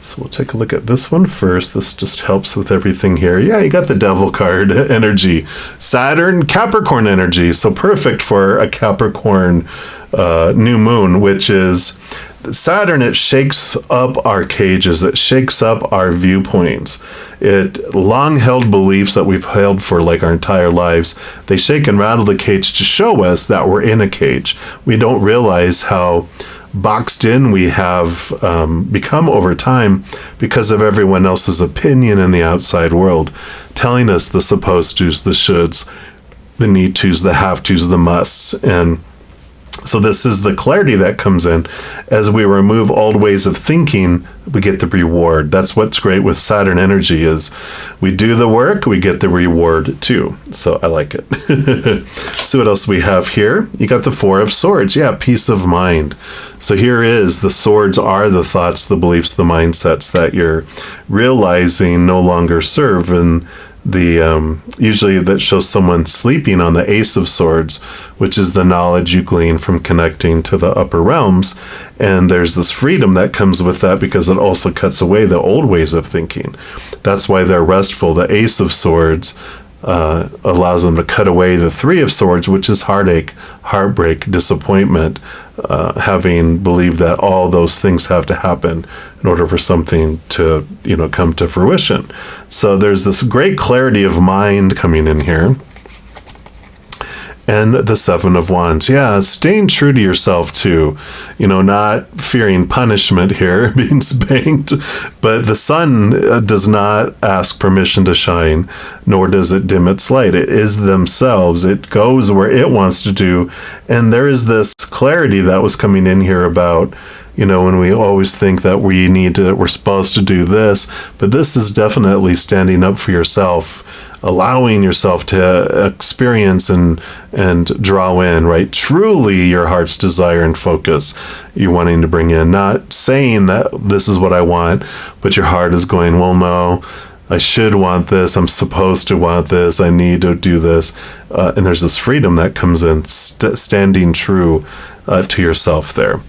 So we'll take a look at this one first. This just helps with everything here. Yeah, you got the Devil card energy. Saturn, Capricorn energy. So perfect for a Capricorn new moon, which is Saturn. It shakes up our cages. It shakes up our viewpoints. It long-held beliefs that we've held for like our entire lives. They shake and rattle the cage to show us that we're in a cage. We don't realize how boxed in we have become over time because of everyone else's opinion in the outside world, telling us the supposed tos, the shoulds, the need tos, the have tos, the musts. And so this is the clarity that comes in as we remove old ways of thinking. We get the reward. That's what's great with Saturn energy is we do the work, we get the reward too. So I like it. See what else we have here. You got the 4 of Swords. Yeah, peace of mind. So here is the swords are the thoughts, the beliefs, the mindsets that you're realizing no longer serve, and usually that shows someone sleeping on the Ace of Swords, which is the knowledge you glean from connecting to the upper realms. And there's this freedom that comes with that because it also cuts away the old ways of thinking. That's why they're restful. The Ace of Swords allows them to cut away the Three of Swords, which is heartache, heartbreak, disappointment, having believed that all those things have to happen in order for something to, come to fruition. So there's this great clarity of mind coming in here. And the Seven of Wands. Yeah, staying true to yourself too. Not fearing punishment here, being spanked. But the sun does not ask permission to shine, nor does it dim its light. It is themselves. It goes where it wants to do. And there is this clarity that was coming in here about, when we always think that we're supposed to do this. But this is definitely standing up for yourself, allowing yourself to experience and draw in, right? Truly your heart's desire and focus you're wanting to bring in, not saying that this is what I want, but your heart is going, well, no, I should want this. I'm supposed to want this. I need to do this. And there's this freedom that comes in, standing true to yourself there.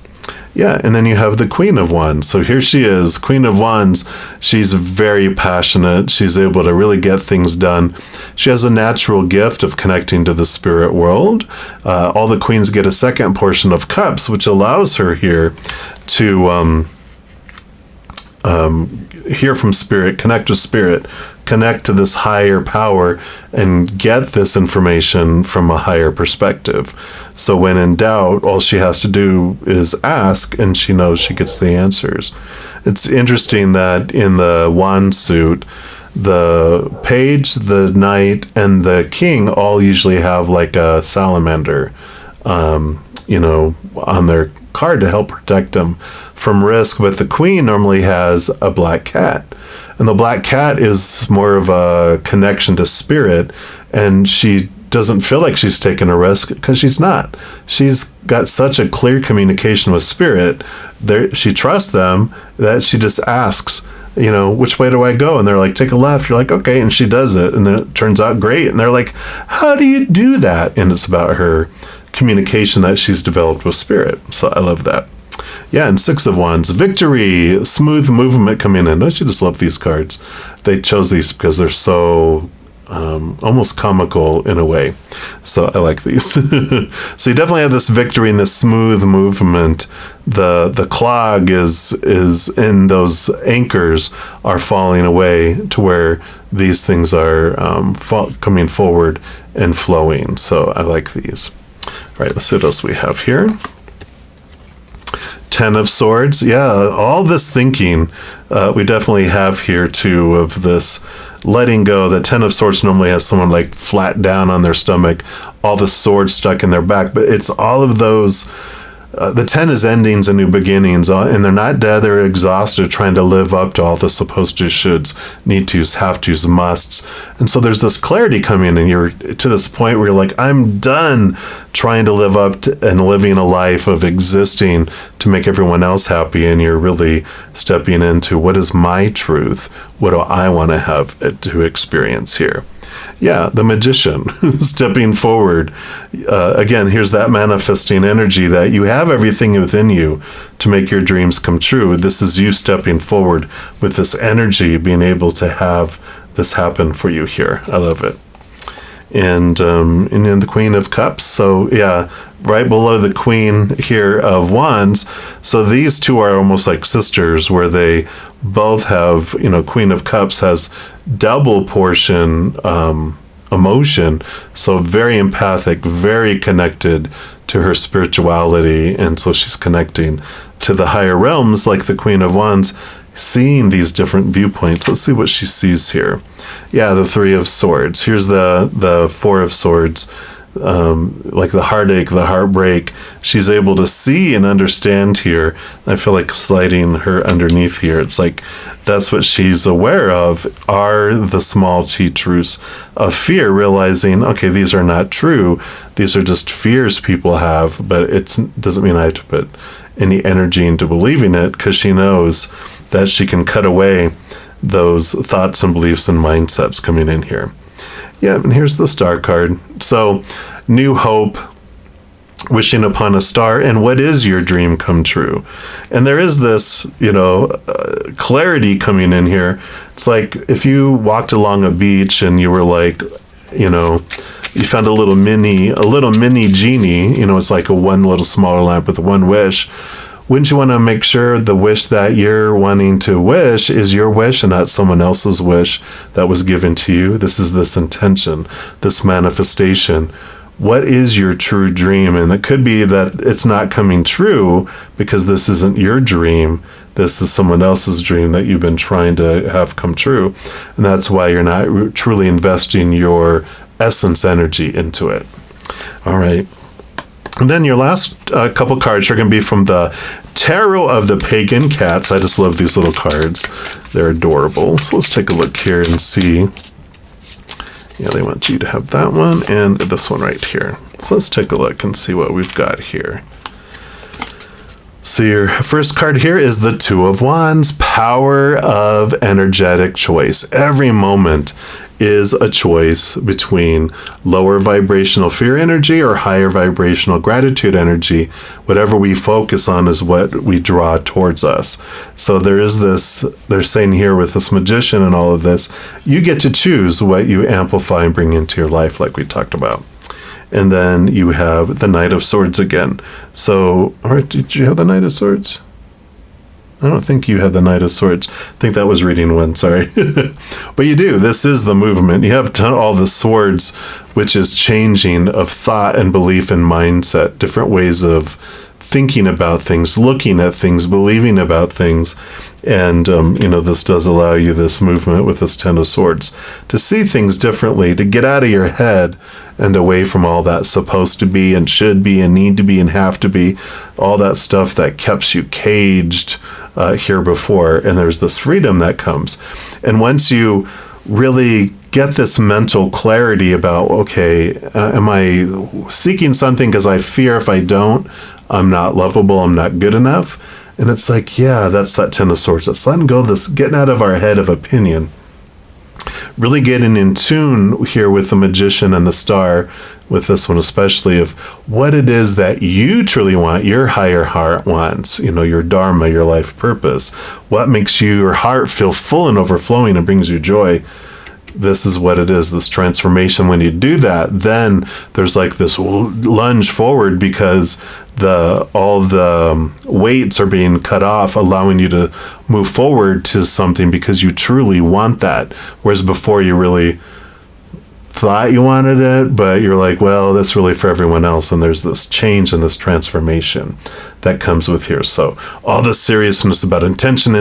Yeah, and then you have the Queen of Wands. So here she is, Queen of Wands. She's very passionate. She's able to really get things done. She has a natural gift of connecting to the spirit world. All the queens get a second portion of cups, which allows her here to hear from spirit, connect with spirit, connect to this higher power, and get this information from a higher perspective. So when in doubt, all she has to do is ask, and she knows she gets the answers. It's interesting that in the wand suit, the page, the knight, and the king all usually have like a salamander, on their card to help protect them from risk, but the queen normally has a black cat. And the black cat is more of a connection to spirit, and she doesn't feel like she's taking a risk because she's not. She's got such a clear communication with spirit. She trusts them that she just asks, which way do I go? And they're like, take a left. You're like, okay. And she does it. And then it turns out great. And they're like, how do you do that? And it's about her communication that she's developed with spirit. So I love that. Yeah, and Six of Wands, victory, smooth movement coming in. Don't you just love these cards? They chose these because they're so almost comical in a way. So I like these. So you definitely have this victory and this smooth movement. The clog is in those anchors are falling away to where these things are coming forward and flowing. So I like these. All right, let's see what else we have here. Ten of Swords. Yeah, all this thinking we definitely have here too, of this letting go. The Ten of Swords normally has someone like flat down on their stomach, all the swords stuck in their back, but it's all of those. The 10 is endings and new beginnings, and they're not dead, they're exhausted trying to live up to all the supposed to, shoulds, need tos, have tos, musts. And so there's this clarity coming, and you're to this point where you're like, I'm done trying to live up to and living a life of existing to make everyone else happy, and you're really stepping into what is my truth? What do I want to have to experience here? Yeah, the Magician, stepping forward. Again, here's that manifesting energy that you have everything within you to make your dreams come true. This is you stepping forward with this energy, being able to have this happen for you here. I love it. And then the Queen of Cups. So yeah, right below the Queen here of Wands. So these two are almost like sisters, where they both have, Queen of Cups has double portion emotion. So very empathic, very connected to her spirituality. And so she's connecting to the higher realms like the Queen of Wands, seeing these different viewpoints. Let's see what she sees here. Yeah, the Three of Swords. Here's the Four of Swords. Like the heartache, the heartbreak, she's able to see and understand here. I feel like sliding her underneath here. It's like that's what she's aware of, are the small t truths of fear, realizing, okay, these are not true. These are just fears people have, but it doesn't mean I have to put any energy into believing it, because she knows that she can cut away those thoughts and beliefs and mindsets coming in here. Yeah, and here's the star card. So, new hope, wishing upon a star, and what is your dream come true? And there is this, clarity coming in here. It's like if you walked along a beach and you were like, you found a little mini genie, it's like a one little smaller lamp with one wish. Wouldn't you want to make sure the wish that you're wanting to wish is your wish and not someone else's wish that was given to you? This is this intention, this manifestation. What is your true dream? And it could be that it's not coming true because this isn't your dream. This is someone else's dream that you've been trying to have come true. And that's why you're not truly investing your essence energy into it. All right. And then your last couple cards are going to be from the Tarot of the Pagan Cats. I just love these little cards. They're adorable. So let's take a look here and see. Yeah, they want you to have that one and this one right here. So let's take a look and see what we've got here. So your first card here is the Two of Wands, power of energetic choice. Every moment is a choice between lower vibrational fear energy or higher vibrational gratitude energy. Whatever we focus on is what we draw towards us. So there is this, they're saying here with this magician and all of this, you get to choose what you amplify and bring into your life, like we talked about. And then you have the Knight of Swords again. So, all right, did you have the Knight of Swords? I don't think you had the Knight of Swords. I think that was reading one, sorry. But you do. This is the movement. You have all the swords, which is changing of thought and belief and mindset, different ways of thinking about things, looking at things, believing about things. And, this does allow you this movement with this Ten of Swords to see things differently, to get out of your head and away from all that supposed to be and should be and need to be and have to be, all that stuff that kept you caged here before. And there's this freedom that comes. And once you really get this mental clarity about, okay, am I seeking something because I fear if I don't, I'm not lovable, I'm not good enough? And it's like, yeah, that's that Ten of Swords. It's letting go of this, getting out of our head of opinion. Really getting in tune here with the Magician and the Star, with this one especially, of what it is that you truly want, your higher heart wants, your dharma, your life purpose. What makes your heart feel full and overflowing and brings you joy. This is what it is, this transformation. When you do that, then there's like this lunge forward because all the weights are being cut off, allowing you to move forward to something because you truly want that. Whereas before you really thought you wanted it, but you're like, well, that's really for everyone else. And there's this change and this transformation that comes with here. So all this seriousness about intention,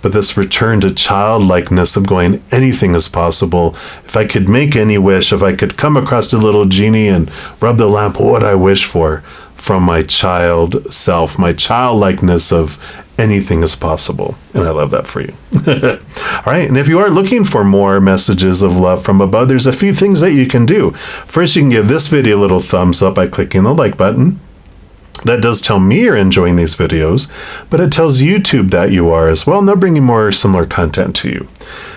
but this return to childlikeness of going, anything is possible. If I could make any wish, if I could come across a little genie and rub the lamp, what would I wish for? From my child self, my childlikeness of anything is possible. And I love that for you. All right. And if you are looking for more messages of love from above, there's a few things that you can do. First, you can give this video a little thumbs up by clicking the like button. That does tell me you're enjoying these videos, but it tells YouTube that you are as well, and they're bringing more similar content to you.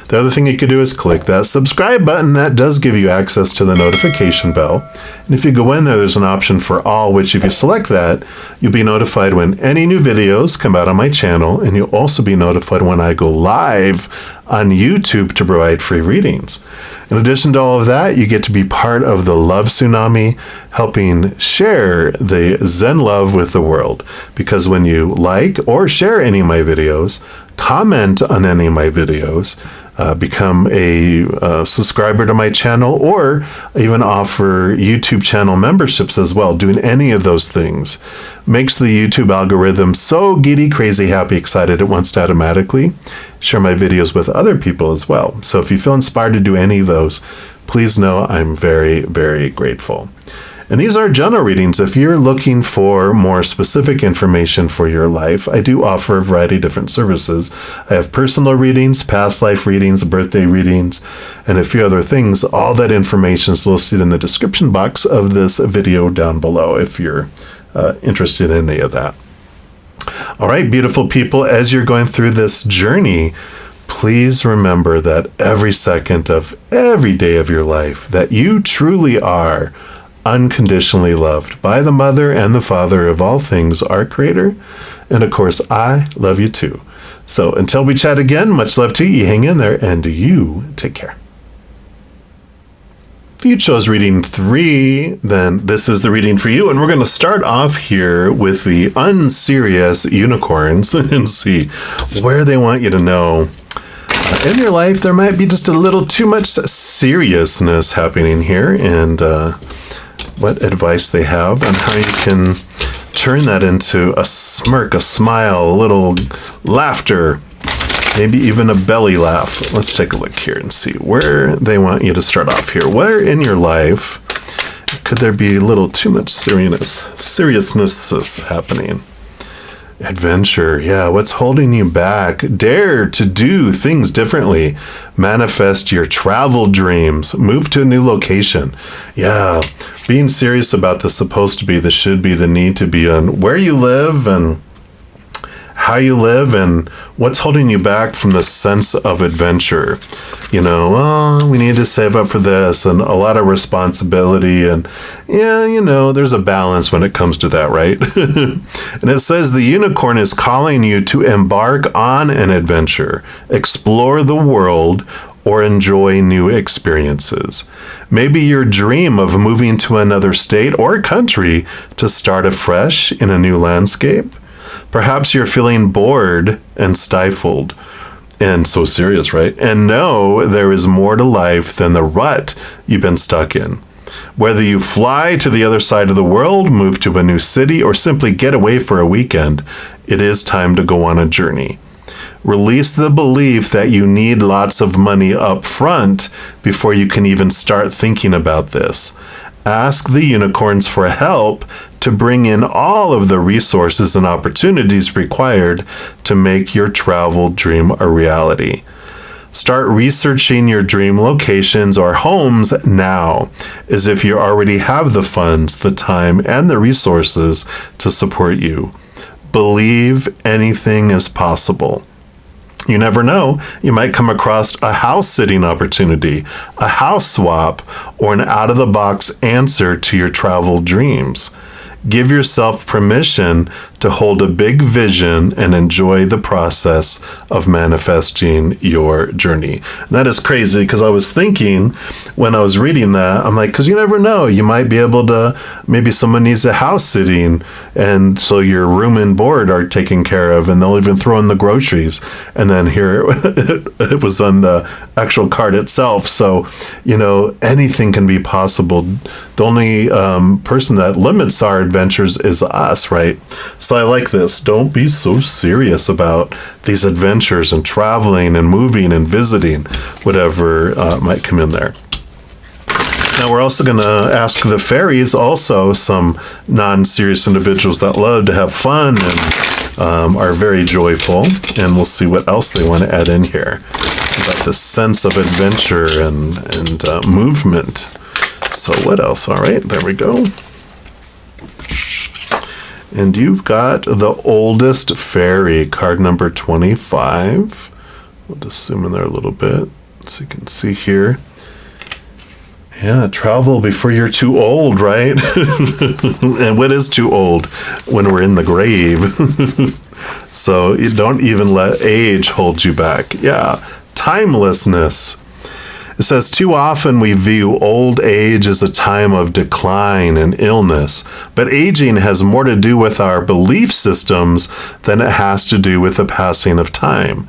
The other thing you could do is click that subscribe button. That does give you access to the notification bell. And if you go in there, there's an option for all, which if you select that, you'll be notified when any new videos come out on my channel, and you'll also be notified when I go live on YouTube to provide free readings. In addition to all of that, you get to be part of the love tsunami, helping share the Zen love with the world. Because when you like or share any of my videos, comment on any of my videos, become a subscriber to my channel, or even offer YouTube channel memberships as well. Doing any of those things makes the YouTube algorithm so giddy, crazy, happy, excited, it wants to automatically share my videos with other people as well. So if you feel inspired to do any of those, please know I'm very, very grateful. And these are general readings. If you're looking for more specific information for your life, I do offer a variety of different services. I have personal readings, past life readings, birthday readings, and a few other things. All that information is listed in the description box of this video down below if you're interested in any of that. All right, beautiful people, as you're going through this journey please remember that every second of every day of your life, that you truly are unconditionally loved by the Mother and the Father of all things, our Creator. And of course, I love you too. So until we chat again, much love to you. You hang in there, and you take care. If you chose reading 3, then this is the reading for you. And we're going to start off here with the unserious unicorns and see where they want you to know. In your life, there might be just a little too much seriousness happening here, and what advice they have on how you can turn that into a smirk, a smile, a little laughter, maybe even a belly laugh. Let's take a look here and see where they want you to start off here. Where in your life could there be a little too much seriousness happening? Adventure, yeah, what's holding you back? Dare to do things differently. Manifest your travel dreams. Move to a new location. Yeah, being serious about the supposed to be, the should be, the need to be, on where you live and how you live and what's holding you back from the sense of adventure. You know, oh, we need to save up for this, and a lot of responsibility, and yeah, you know, there's a balance when it comes to that, right? And it says the unicorn is calling you to embark on an adventure, explore the world, or enjoy new experiences. Maybe your dream of moving to another state or country to start afresh in a new landscape. Perhaps you're feeling bored and stifled and so serious, right? And know there is more to life than the rut you've been stuck in. Whether you fly to the other side of the world, move to a new city, or simply get away for a weekend, it is time to go on a journey. Release the belief that you need lots of money up front before you can even start thinking about this. Ask the unicorns for help to bring in all of the resources and opportunities required to make your travel dream a reality. Start researching your dream locations or homes now, as if you already have the funds, the time, and the resources to support you. Believe anything is possible. You never know, you might come across a house sitting opportunity, a house swap, or an out-of-the-box answer to your travel dreams. Give yourself permission to hold a big vision and enjoy the process of manifesting your journey. And that is crazy, because I was thinking when I was reading that, I'm like, because you never know, you might be able to, maybe someone needs a house sitting, and so your room and board are taken care of, and they'll even throw in the groceries. And then here it was on the actual card itself. So, you know, anything can be possible. The only person that limits our adventures is us, right? So I like this. Don't be so serious about these adventures and traveling and moving and visiting, whatever might come in there. Now we're also going to ask the fairies, also some non-serious individuals that love to have fun and are very joyful, and we'll see what else they want to add in here about the sense of adventure and movement. So what else? All right, there we go. And you've got the oldest fairy, card number 25. We'll just zoom in there a little bit so you can see here. Yeah, travel before you're too old, right? And what is too old? When we're in the grave. So you don't even let age hold you back. Yeah, timelessness. It says, too often we view old age as a time of decline and illness, but aging has more to do with our belief systems than it has to do with the passing of time.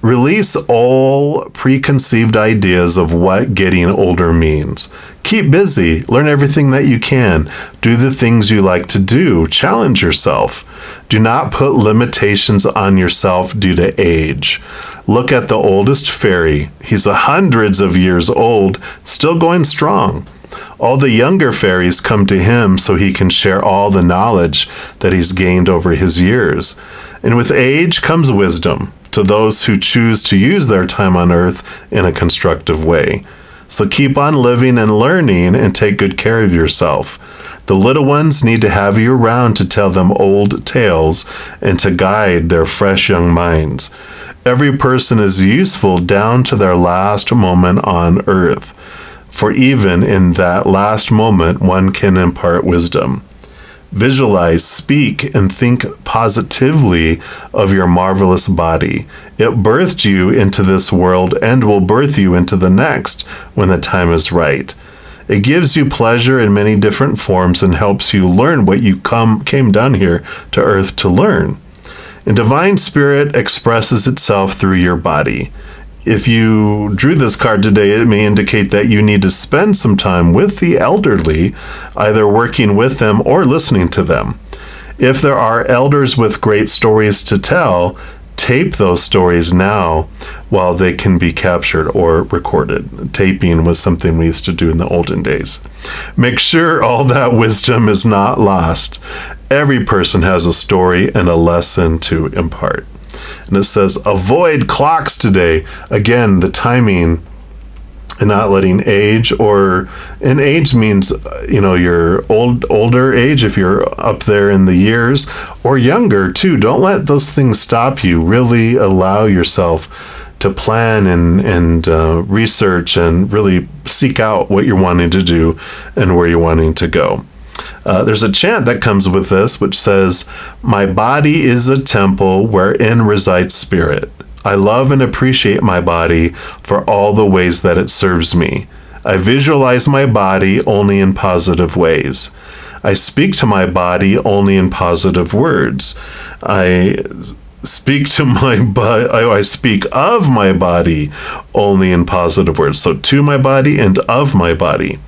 Release all preconceived ideas of what getting older means. Keep busy, learn everything that you can, do the things you like to do, challenge yourself. Do not put limitations on yourself due to age. Look at the oldest fairy. He's hundreds of years old, still going strong. All the younger fairies come to him so he can share all the knowledge that he's gained over his years. And with age comes wisdom to those who choose to use their time on earth in a constructive way. So keep on living and learning and take good care of yourself. The little ones need to have you around to tell them old tales and to guide their fresh young minds. Every person is useful down to their last moment on earth, for even in that last moment, one can impart wisdom. Visualize, speak, and think positively of your marvelous body. It birthed you into this world and will birth you into the next when the time is right. It gives you pleasure in many different forms and helps you learn what you came down here to earth to learn. And divine spirit expresses itself through your body. If you drew this card today, it may indicate that you need to spend some time with the elderly, either working with them or listening to them. If there are elders with great stories to tell, tape those stories now while they can be captured or recorded. Taping was something we used to do in the olden days. Make sure all that wisdom is not lost. Every person has a story and a lesson to impart. And it says, avoid clocks today. Again, the timing and not letting age, and age means, your older age, if you're up there in the years, or younger too. Don't let those things stop you. Really allow yourself to plan and research and really seek out what you're wanting to do and where you're wanting to go. There's a chant that comes with this, which says, my body is a temple wherein resides spirit. I love and appreciate my body for all the ways that it serves me. I visualize my body only in positive ways. I speak to my body only in positive words. I speak of my body only in positive words. So to my body and of my body.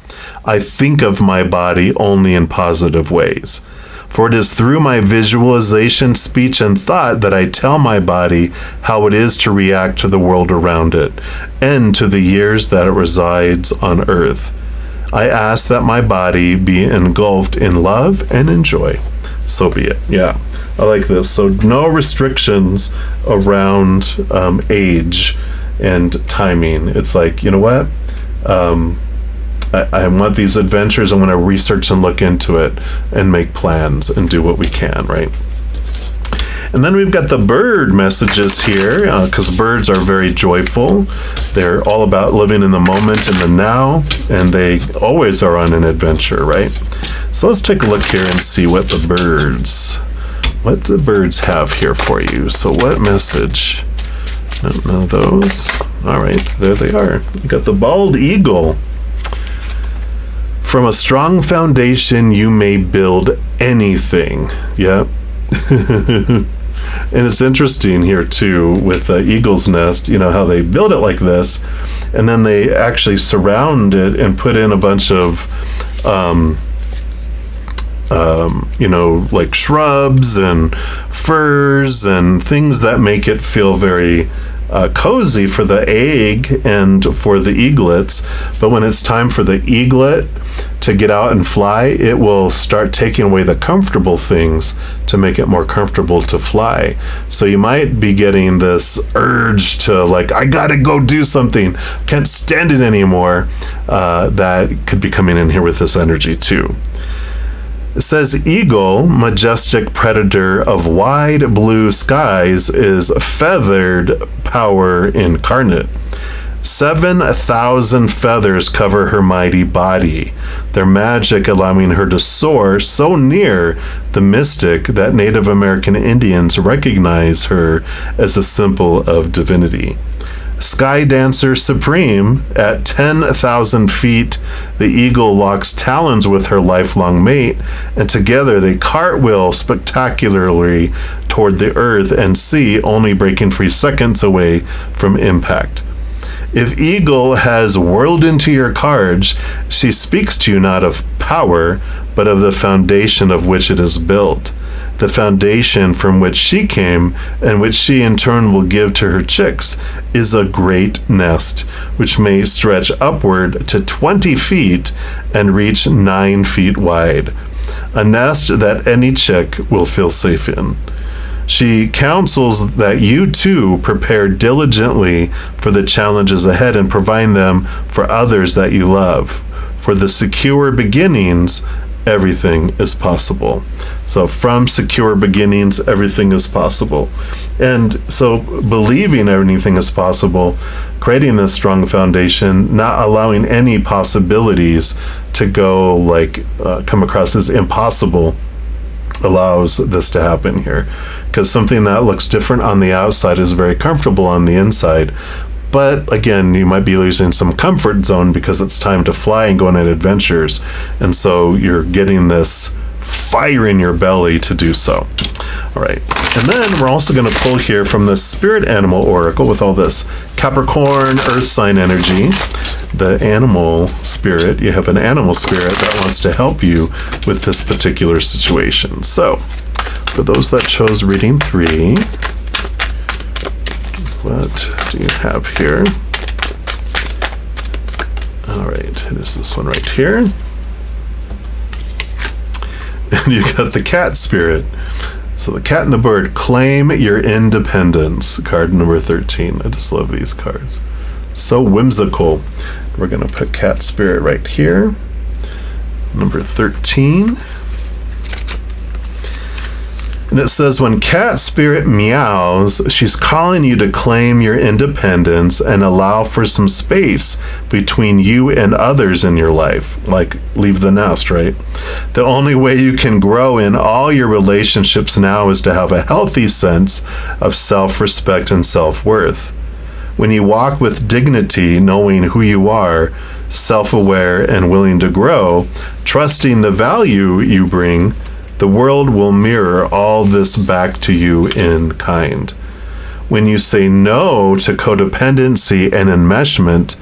I think of my body only in positive ways. For it is through my visualization, speech, and thought that I tell my body how it is to react to the world around it, and to the years that it resides on earth. I ask that my body be engulfed in love and in joy. So be it. Yeah, I like this. So no restrictions around age and timing. It's like, you know what? I want these adventures. I want to research and look into it and make plans and do what we can, right? And then we've got the bird messages here, because birds are very joyful. They're all about living in the moment, in the now, and they always are on an adventure, right? So let's take a look here and see what the birds have here for you. So what message? Don't know those. All right, there they are. You got the bald eagle. From a strong foundation, you may build anything. Yep. And it's interesting here, too, with the eagle's nest, how they build it like this, and then they actually surround it and put in a bunch of, like shrubs and firs and things that make it feel very cozy for the egg and for the eaglets. But when it's time for the eaglet to get out and fly, it will start taking away the comfortable things to make it more comfortable to fly. So you might be getting this urge to, like, I gotta go do something, can't stand it anymore. That could be coming in here with this energy too. It says, eagle, majestic predator of wide blue skies, is feathered power incarnate. 7,000 feathers cover her mighty body, their magic allowing her to soar so near the mystic that Native American Indians recognize her as a symbol of divinity. Sky dancer supreme, at 10,000 feet, the eagle locks talons with her lifelong mate, and together they cartwheel spectacularly toward the earth and sea, only breaking free seconds away from impact. If eagle has whirled into your cards, she speaks to you not of power, but of the foundation of which it is built. The foundation from which she came, and which she in turn will give to her chicks, is a great nest, which may stretch upward to 20 feet and reach 9 feet wide. A nest that any chick will feel safe in. She counsels that you too prepare diligently for the challenges ahead and provide them for others that you love. For the secure beginnings everything is possible. So from secure beginnings, everything is possible. And so believing everything is possible, creating this strong foundation, not allowing any possibilities to go come across as impossible, allows this to happen here. Because something that looks different on the outside is very comfortable on the inside. But again, you might be losing some comfort zone because it's time to fly and go on adventures. And so you're getting this fire in your belly to do so. All right. And then we're also going to pull here from the Spirit Animal Oracle with all this Capricorn Earth sign energy. The animal spirit, you have an animal spirit that wants to help you with this particular situation. So for those that chose reading 3, what do you have here? All right, it is this one right here. And you got the cat spirit. So the cat and the bird, claim your independence. Card number 13. I just love these cards. So whimsical. We're going to put cat spirit right here. Number 13. And it says, when cat spirit meows, she's calling you to claim your independence and allow for some space between you and others in your life. Like, leave the nest, right? The only way you can grow in all your relationships now is to have a healthy sense of self-respect and self-worth. When you walk with dignity, knowing who you are, self-aware and willing to grow, trusting the value you bring, the world will mirror all this back to you in kind. When you say no to codependency and enmeshment,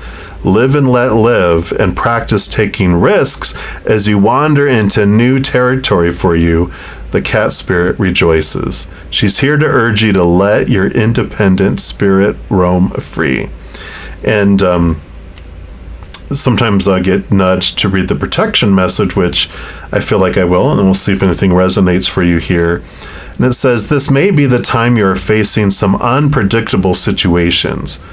live and let live, and practice taking risks as you wander into new territory for you, the cat spirit rejoices. She's here to urge you to let your independent spirit roam free. And sometimes I get nudged to read the protection message, which I feel like I will, and then we'll see if anything resonates for you here. And it says, this may be the time you're facing some unpredictable situations.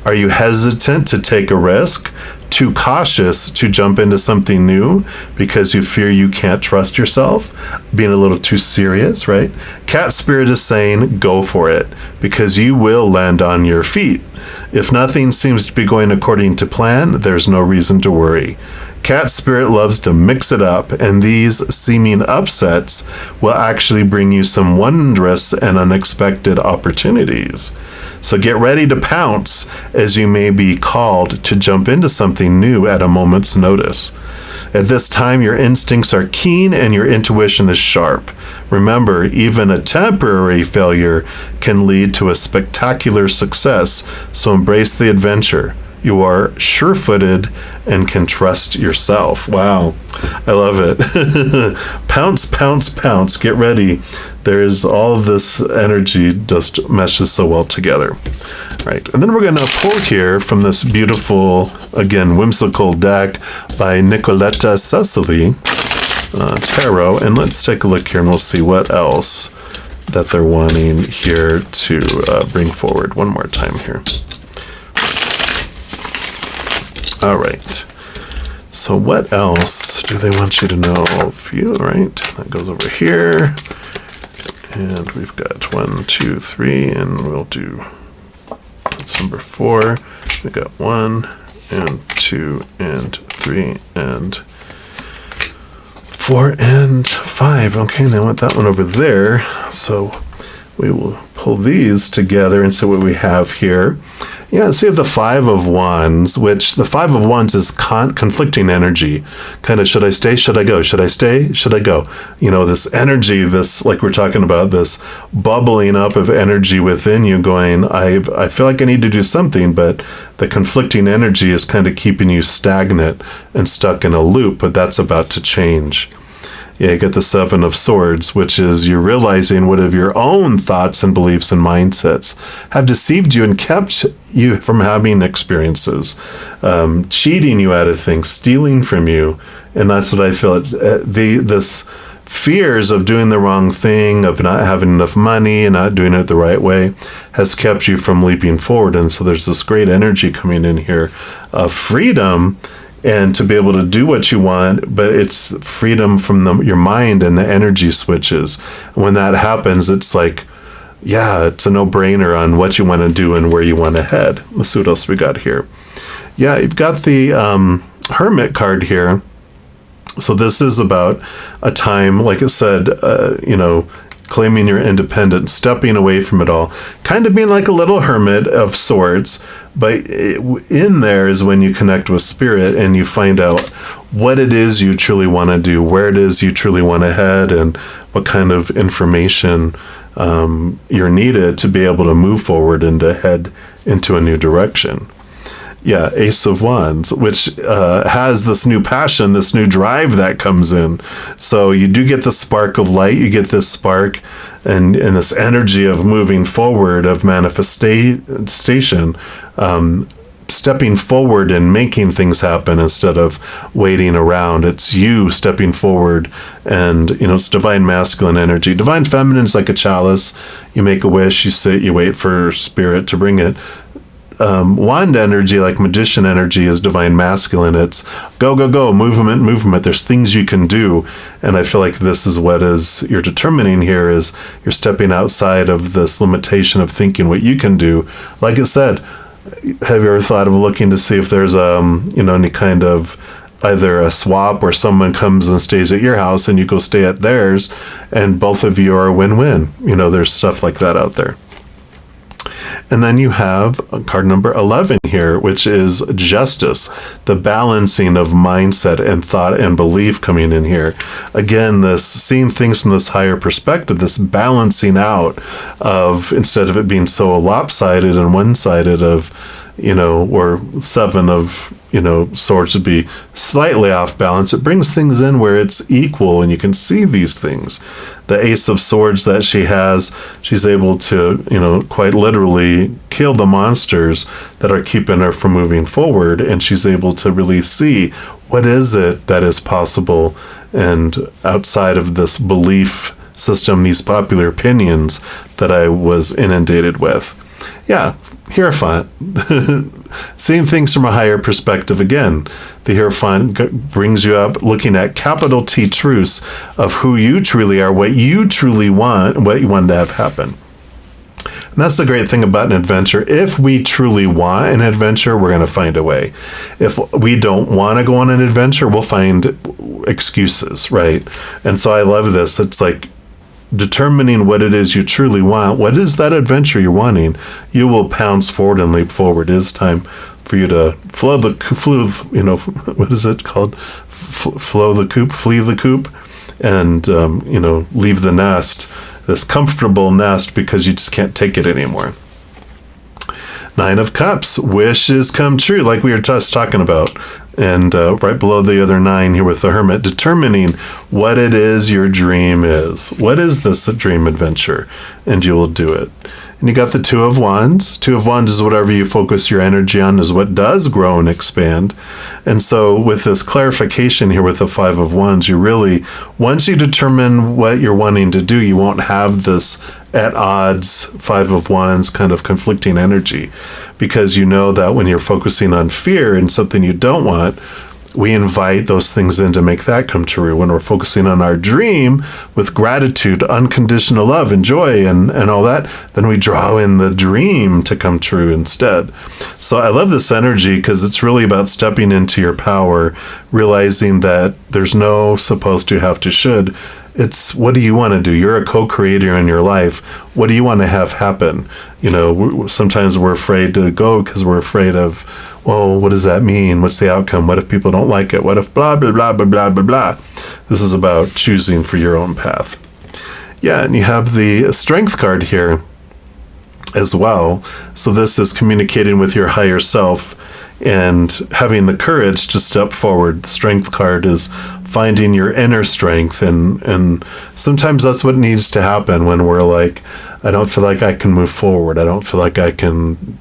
Are you hesitant to take a risk? Too cautious to jump into something new because you fear you can't trust yourself? Being a little too serious, right? Cat spirit is saying, go for it, because you will land on your feet. If nothing seems to be going according to plan, there's no reason to worry. Cat spirit loves to mix it up, and these seeming upsets will actually bring you some wondrous and unexpected opportunities. So get ready to pounce, as you may be called to jump into something new at a moment's notice. At this time, your instincts are keen and your intuition is sharp. Remember, even a temporary failure can lead to a spectacular success, so embrace the adventure. You are sure-footed and can trust yourself. Wow, I love it. Pounce, pounce, pounce. Get ready. There's all of this energy just meshes so well together. Right, and then we're going to pull here from this beautiful, again, whimsical deck by Nicoletta Cecily Tarot. And let's take a look here and we'll see what else that they're wanting here to bring forward one more time here. All right. So what else do they want you to know of you? All right. That goes over here. And we've got 1, 2, 3, and we'll do, that's number 4. We got 1 and 2 and 3 and 4 and 5. Okay, and I want that one over there. So we will pull these together and see what we have here. Yeah, so you have the 5 of Wands, which the 5 of Wands is conflicting energy. Kind of, should I stay? Should I go? Should I stay? Should I go? You know, this energy, this, like we're talking about, this bubbling up of energy within you going, I feel like I need to do something, but the conflicting energy is kind of keeping you stagnant and stuck in a loop, but that's about to change. Yeah, you get the 7 of Swords, which is you're realizing what of your own thoughts and beliefs and mindsets have deceived you and kept you from having experiences, cheating you out of things, stealing from you. And that's what I feel. This fears of doing the wrong thing, of not having enough money and not doing it the right way, has kept you from leaping forward. And so there's this great energy coming in here of freedom and to be able to do what you want, but it's freedom from your mind and the energy switches. When that happens, it's like, yeah, it's a no-brainer on what you want to do and where you want to head. Let's see what else we got here. Yeah, you've got the Hermit card here. So this is about a time, like I said, claiming your independence, stepping away from it all, kind of being like a little hermit of sorts. But in there is when you connect with spirit and you find out what it is you truly want to do, where it is you truly want to head, and what kind of information you're needed to be able to move forward and to head into a new direction. Yeah, Ace of Wands, which has this new passion, this new drive that comes in. So you do get the spark of light, you get this spark and this energy of moving forward, of manifestation, stepping forward and making things happen instead of waiting around. It's you stepping forward, and it's divine masculine energy. Divine feminine is like a chalice. You make a wish, you sit, you wait for spirit to bring it. Wand energy, like magician energy, is divine masculine. It's go, go, go, movement. There's things you can do. And I feel like this is what you're determining here, is you're stepping outside of this limitation of thinking what you can do. Like I said, have you ever thought of looking to see if there's any kind of either a swap, or someone comes and stays at your house and you go stay at theirs and both of you are a win-win? There's stuff like that out there. And then you have card number 11 here, which is justice, the balancing of mindset and thought and belief coming in here. Again, this seeing things from this higher perspective, this balancing out of, instead of it being so lopsided and one-sided of, or seven of, swords would be slightly off balance. It brings things in where it's equal and you can see these things. The Ace of Swords that she has, she's able to, quite literally kill the monsters that are keeping her from moving forward. And she's able to really see what is it that is possible and outside of this belief system, these popular opinions that I was inundated with. Yeah, Hierophant. Seeing things from a higher perspective again. The Hierophant brings you up looking at capital T truths of who you truly are, what you truly want, and what you want to have happen. And that's the great thing about an adventure. If we truly want an adventure, we're going to find a way. If we don't want to go on an adventure, we'll find excuses, right? And so I love this. It's like determining what it is you truly want. What is that adventure you're wanting? You will pounce forward and leap forward. It is time for you to flee the coop, and leave the nest, this comfortable nest, because you just can't take it anymore. 9 of Cups, wishes come true, like we were just talking about. And right below the other 9 here with the Hermit, determining what it is your dream is. What is this dream adventure? And you will do it. And you got the 2 of Wands. 2 of Wands is whatever you focus your energy on is what does grow and expand. And so with this clarification here with the 5 of Wands, you really, once you determine what you're wanting to do, you won't have this at odds 5 of Wands kind of conflicting energy, because you know that when you're focusing on fear and something you don't want, we invite those things in to make that come true. When we're focusing on our dream with gratitude, unconditional love and joy and all that, then we draw in the dream to come true instead. So I love this energy because it's really about stepping into your power, realizing that there's no supposed to, have to, should. It's what do you want to do? You're a co-creator in your life. What do you want to have happen? Sometimes we're afraid to go because we're afraid of, well, what does that mean? What's the outcome? What if people don't like it? What if blah, blah, blah, blah, blah, blah, blah? This is about choosing for your own path. Yeah, and you have the Strength card here as well. So this is communicating with your higher self and having the courage to step forward. The Strength card is finding your inner strength, and sometimes that's what needs to happen when we're like, I don't feel like I can move forward. I don't feel like I can,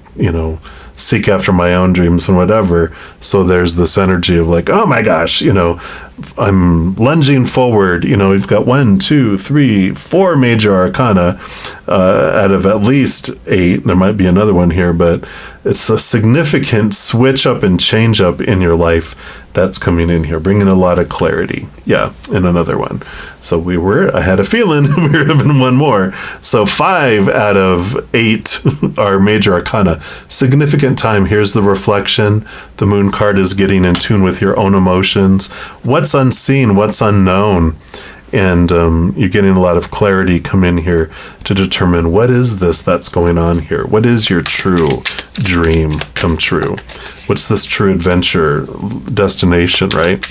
seek after my own dreams and whatever. So there's this energy of like, oh my gosh, I'm lunging forward. We've got 1, 2, 3, 4 major arcana out of at least 8. There might be another one here, but it's a significant switch up and change up in your life that's coming in here, bringing a lot of clarity. Yeah, and another one. So I had a feeling we were having one more. So 5 out of 8 are major arcana. Significant time. Here's the reflection. The moon card is getting in tune with your own emotions. What's unseen, what's unknown. And you're getting a lot of clarity come in here to determine what is this that's going on here? What is your true dream come true? What's this true adventure destination, right?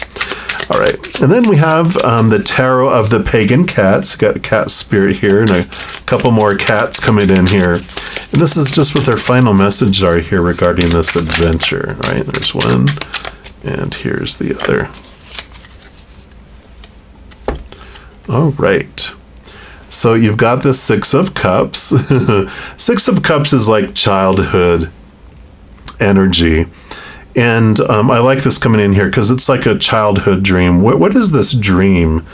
All right. And then we have the Tarot of the Pagan Cats. Got a cat spirit here and a couple more cats coming in here. And this is just what their final message are here regarding this adventure, right? There's one, and here's the other. All right. So you've got the 6 of Cups. 6 of Cups is like childhood energy. And I like this coming in here because it's like a childhood dream. What is this dream?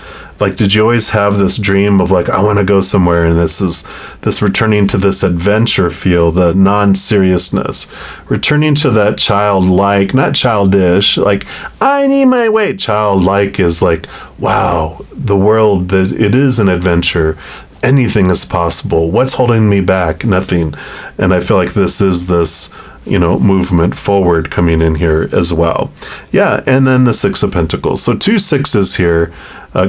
Like, did you always have this dream of like, I want to go somewhere, and this is this returning to this adventure feel, the non-seriousness, returning to that childlike, not childish, like, I need my way. Childlike is like, wow, the world, that it is an adventure. Anything is possible. What's holding me back? Nothing. And I feel like this is this, movement forward coming in here as well. Yeah, and then the 6 of Pentacles. So 2 6s here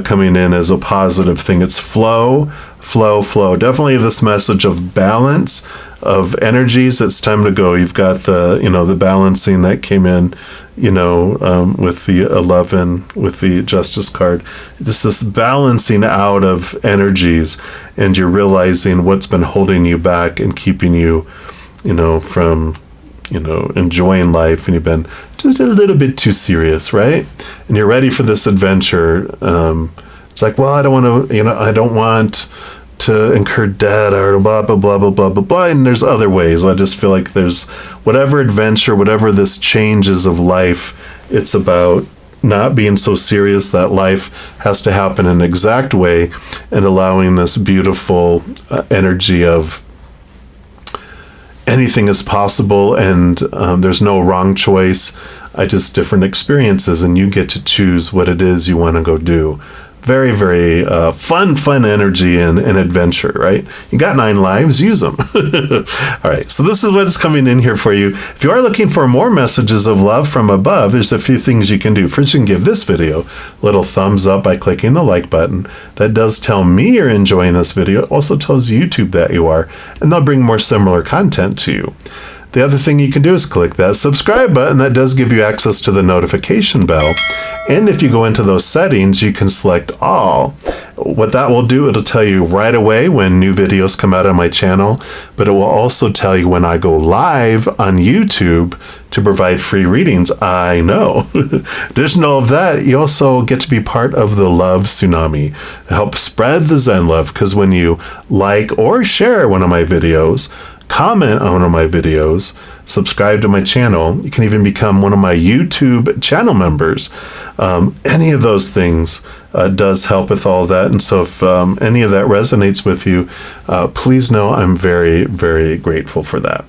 coming in as a positive thing. It's flow, flow, flow. Definitely this message of balance, of energies. It's time to go. You've got the balancing that came in, with the 11, with the Justice card. Just this balancing out of energies, and you're realizing what's been holding you back and keeping you, from enjoying life, and you've been just a little bit too serious, right? And you're ready for this adventure. It's like, well, I don't want to, I don't want to incur debt or blah, blah, blah, blah, blah, blah, blah. And there's other ways. I just feel like there's whatever adventure, whatever this changes of life, it's about not being so serious that life has to happen in an exact way, and allowing this beautiful energy of anything is possible, and there's no wrong choice. Just different experiences, and you get to choose what it is you want to go do. Very, very fun energy and adventure, right? You got 9 lives, use them. All right, so this is what's coming in here for you. If you are looking for more messages of love from above, there's a few things you can do. First, you can give this video a little thumbs up by clicking the like button. That does tell me you're enjoying this video. It also tells YouTube that you are, and they'll bring more similar content to you. The other thing you can do is click that subscribe button. That does give you access to the notification bell. And if you go into those settings, you can select all. What that will do, it'll tell you right away when new videos come out on my channel, but it will also tell you when I go live on YouTube to provide free readings. I know. Additional of that, you also get to be part of the love tsunami. Help spread the Zen love, because when you like or share one of my videos, comment on one of my videos, subscribe to my channel, you can even become one of my YouTube channel members. Any of those things does help with all that. And so if any of that resonates with you, please know I'm very, very grateful for that.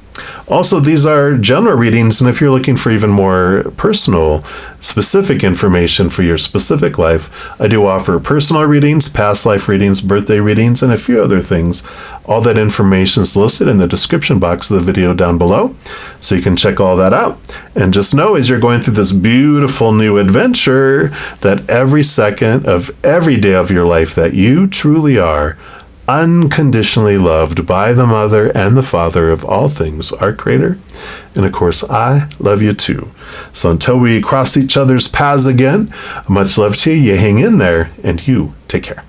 Also, these are general readings, and if you're looking for even more personal, specific information for your specific life, I do offer personal readings, past life readings, birthday readings, and a few other things. All that information is listed in the description box of the video down below, so you can check all that out. And just know, as you're going through this beautiful new adventure, that every second of every day of your life that you truly are unconditionally loved by the Mother and the Father of all things, our Creator. And of course, I love you too. So until we cross each other's paths again, much love to you. You hang in there, and you take care.